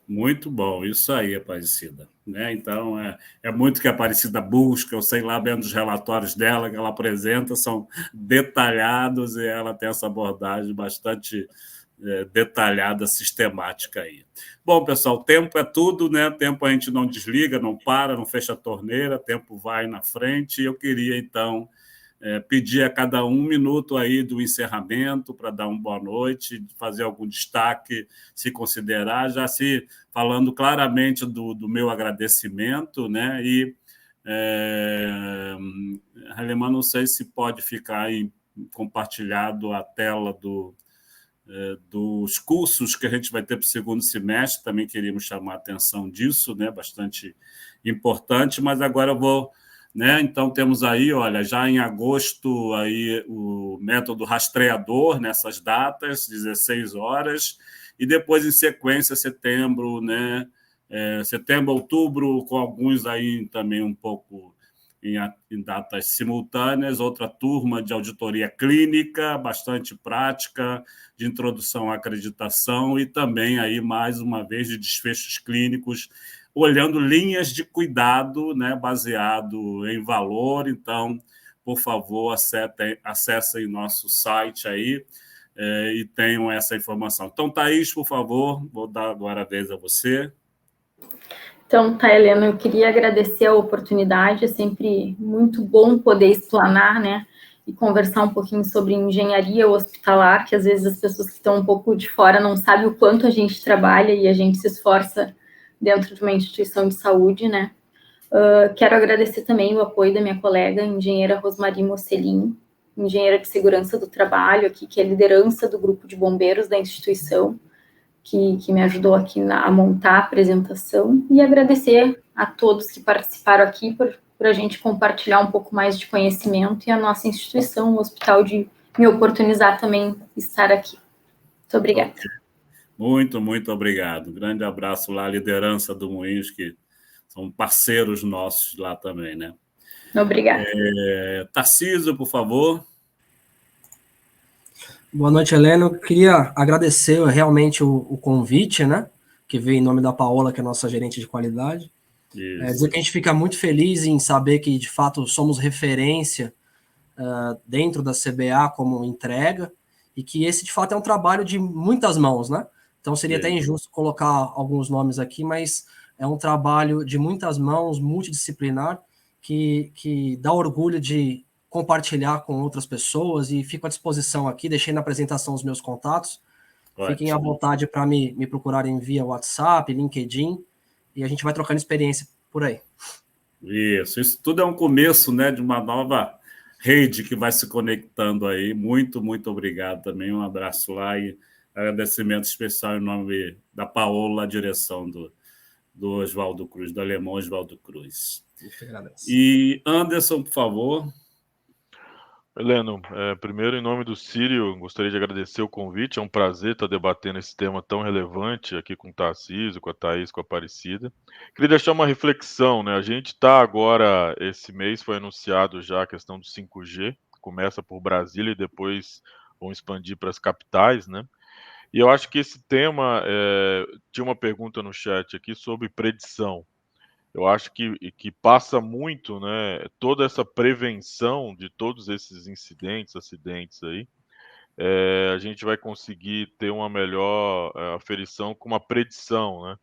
Muito bom, isso aí, Aparecida. Né? Então, é muito que a Aparecida busca, eu sei lá, vendo os relatórios dela que ela apresenta, são detalhados e ela tem essa abordagem bastante detalhada, sistemática aí. Bom, pessoal, tempo é tudo, né? Tempo a gente não desliga, não para, não fecha a torneira, tempo vai na frente. Eu queria, então, pedir a cada 1 minuto aí do encerramento para dar uma boa noite, fazer algum destaque, se considerar, já se falando claramente do meu agradecimento, né? E, Alemã, não sei se pode ficar aí compartilhado a tela dos cursos que a gente vai ter para o segundo semestre, também queríamos chamar a atenção disso, né? Bastante importante, mas agora eu vou... Né? Então, temos aí, olha, já em agosto, aí, o método rastreador nessas datas, 16 horas, e depois, em sequência, setembro, né? Setembro, outubro, com alguns aí também um pouco em datas simultâneas, outra turma de auditoria clínica, bastante prática, de introdução à acreditação e também, aí, mais uma vez, de desfechos clínicos, olhando linhas de cuidado, né, baseado em valor. Então, por favor, acessem nosso site aí e tenham essa informação. Então, Thaís, por favor, vou dar agora a vez a você.
Então, tá, Helena, eu queria agradecer a oportunidade, é sempre muito bom poder explanar, né, e conversar um pouquinho sobre engenharia hospitalar, que às vezes as pessoas que estão um pouco de fora não sabem o quanto a gente trabalha e a gente se esforça dentro de uma instituição de saúde, né. Quero agradecer também o apoio da minha colega, engenheira Rosmari Mocelin, engenheira de segurança do trabalho, aqui, que é liderança do grupo de bombeiros da instituição, que me ajudou aqui a montar a apresentação, e agradecer a todos que participaram aqui por a gente compartilhar um pouco mais de conhecimento e a nossa instituição, o hospital, de me oportunizar também estar aqui. Muito obrigada.
Muito, muito obrigado. Um grande abraço lá à liderança do Moinhos, que são parceiros nossos lá também, né?
Obrigada.
Tarcísio, por favor.
Boa noite, Helena. Eu queria agradecer realmente o convite, né? Que veio em nome da Paola, que é a nossa gerente de qualidade. Dizer que a gente fica muito feliz em saber que, de fato, somos referência dentro da CBA como entrega e que esse, de fato, é um trabalho de muitas mãos, né? Então, seria até injusto colocar alguns nomes aqui, mas é um trabalho de muitas mãos, multidisciplinar, que dá orgulho de compartilhar com outras pessoas e fico à disposição aqui, deixei na apresentação os meus contatos. Fiquem à vontade para me procurarem via WhatsApp, LinkedIn, e a gente vai trocando experiência por aí.
Isso tudo é um começo, né, de uma nova rede que vai se conectando aí. Muito, muito obrigado também. Um abraço lá e agradecimento especial em nome da Paola, a direção do Oswaldo Cruz, do Alemão Oswaldo Cruz. E Anderson, por favor.
Heleno, primeiro, em nome do Círio, gostaria de agradecer o convite. É um prazer estar debatendo esse tema tão relevante aqui com o Tarcísio, com a Thaís, com a Aparecida. Queria deixar uma reflexão, né? A gente está agora, esse mês foi anunciado já a questão do 5G, começa por Brasília e depois vão expandir para as capitais, né? E eu acho que esse tema, tinha uma pergunta no chat aqui sobre predição. Eu acho que passa muito, né, toda essa prevenção de todos esses acidentes aí, a gente vai conseguir ter uma melhor aferição com uma predição, né?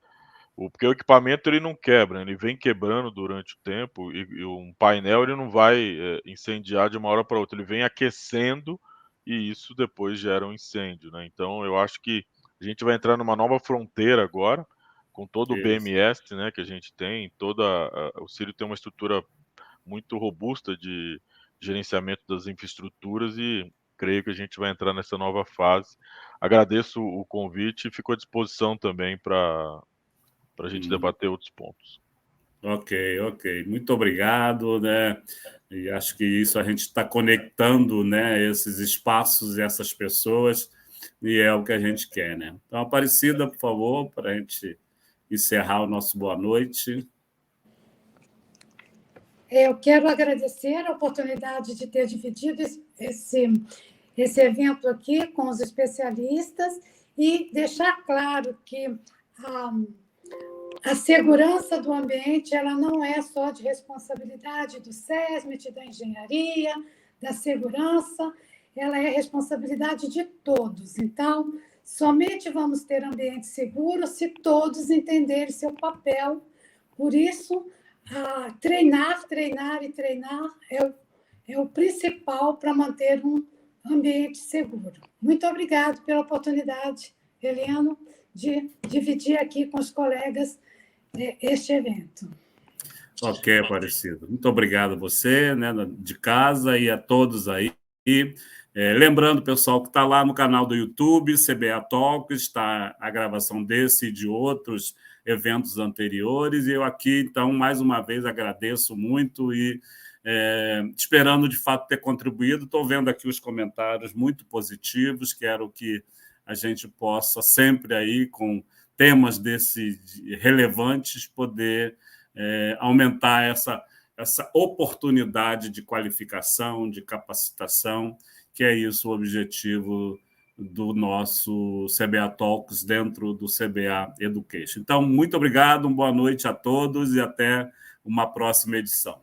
Porque o equipamento ele não quebra, ele vem quebrando durante o tempo e um painel ele não vai incendiar de uma hora para outra, ele vem aquecendo e isso depois gera um incêndio, né? Então eu acho que a gente vai entrar numa nova fronteira agora, com todo o BMS, né, que a gente tem, o Círio tem uma estrutura muito robusta de gerenciamento das infraestruturas e creio que a gente vai entrar nessa nova fase. Agradeço o convite e fico à disposição também para a gente debater outros pontos.
Ok. Muito obrigado, né? E acho que isso a gente está conectando, né, esses espaços e essas pessoas, e é o que a gente quer, né? Então, Aparecida, por favor, para a gente encerrar o nosso boa noite.
Eu quero agradecer a oportunidade de ter dividido esse evento aqui com os especialistas e deixar claro que a segurança do ambiente ela não é só de responsabilidade do SESMIT, da engenharia, da segurança, ela é responsabilidade de todos. Então, somente vamos ter ambiente seguro se todos entenderem seu papel. Por isso, treinar é o principal para manter um ambiente seguro. Muito obrigado pela oportunidade, Heleno, de dividir aqui com os colegas este evento.
Ok, Aparecido. Muito obrigado a você, né, de casa e a todos aí. Lembrando, pessoal, que está lá no canal do YouTube, CBA Talks, está a gravação desse e de outros eventos anteriores. E eu aqui, então, mais uma vez, agradeço muito e esperando, de fato, ter contribuído. Estou vendo aqui os comentários muito positivos, quero que a gente possa sempre aí, com temas desses relevantes, poder aumentar essa oportunidade de qualificação, de capacitação, que é isso o objetivo do nosso CBA Talks dentro do CBA Education. Então, muito obrigado, uma boa noite a todos e até uma próxima edição.